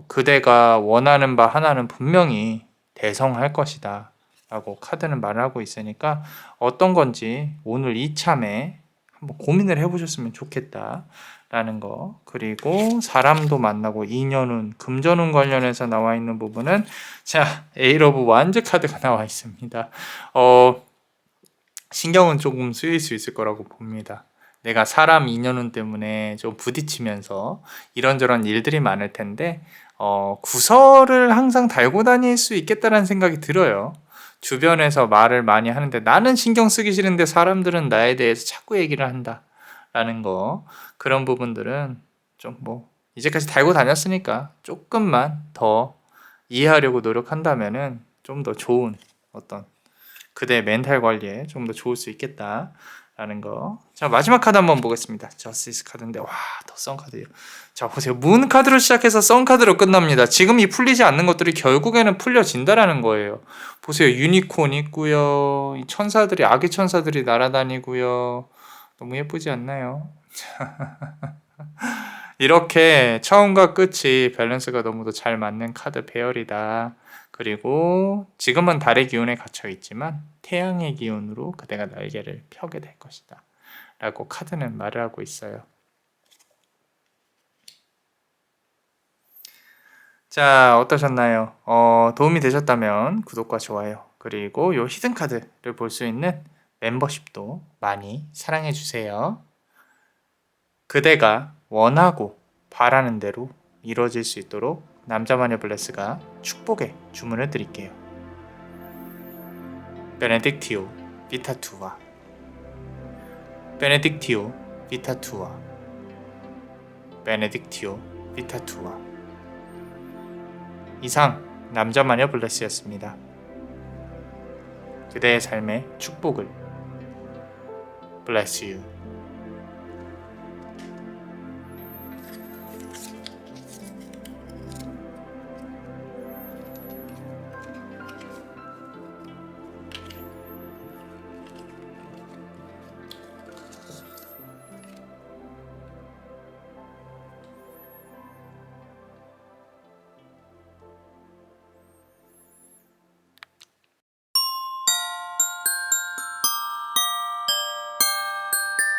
그대가 원하는 바 하나는 분명히 대성할 것이다. 라고 카드는 말을 하고 있으니까 어떤 건지 오늘 이참에 한번 고민을 해보셨으면 좋겠다 라는 거. 그리고 사람도 만나고 인연운, 금전운 관련해서 나와 있는 부분은 자, 에이트 오브 완즈 카드가 나와 있습니다. 신경은 조금 쓰일 수 있을 거라고 봅니다. 내가 사람 인연운 때문에 좀 부딪히면서 이런저런 일들이 많을 텐데 구설을 항상 달고 다닐 수 있겠다라는 생각이 들어요. 주변에서 말을 많이 하는데 나는 신경 쓰기 싫은데 사람들은 나에 대해서 자꾸 얘기를 한다라는 거. 그런 부분들은 좀 뭐 이제까지 달고 다녔으니까 조금만 더 이해하려고 노력한다면은 좀 더 좋은 어떤 그대의 멘탈 관리에 좀 더 좋을 수 있겠다라는 거. 자, 마지막 카드 한번 보겠습니다. 저스티스 카드인데 와, 더 선 카드예요. 자, 보세요. 문 카드로 시작해서 선 카드로 끝납니다. 지금 이 풀리지 않는 것들이 결국에는 풀려진다라는 거예요. 보세요. 유니콘 있고요. 이 천사들이 아기 천사들이 날아다니고요. 너무 예쁘지 않나요? 이렇게 처음과 끝이 밸런스가 너무도 잘 맞는 카드 배열이다. 그리고 지금은 달의 기운에 갇혀 있지만 태양의 기운으로 그대가 날개를 펴게 될 것이다. 라고 카드는 말을 하고 있어요. 자, 어떠셨나요? 도움이 되셨다면 구독과 좋아요, 그리고 요 히든 카드를 볼 수 있는 멤버십도 많이 사랑해 주세요. 그대가 원하고 바라는 대로 이루어질 수 있도록 남자마녀 블레스가 축복의 주문을 드릴게요. 베네딕티오 비타투아, 베네딕티오 비타투아, 베네딕티오 비타투아. 이상 남자마녀 블레스였습니다. 그대의 삶의 축복을. Bless you.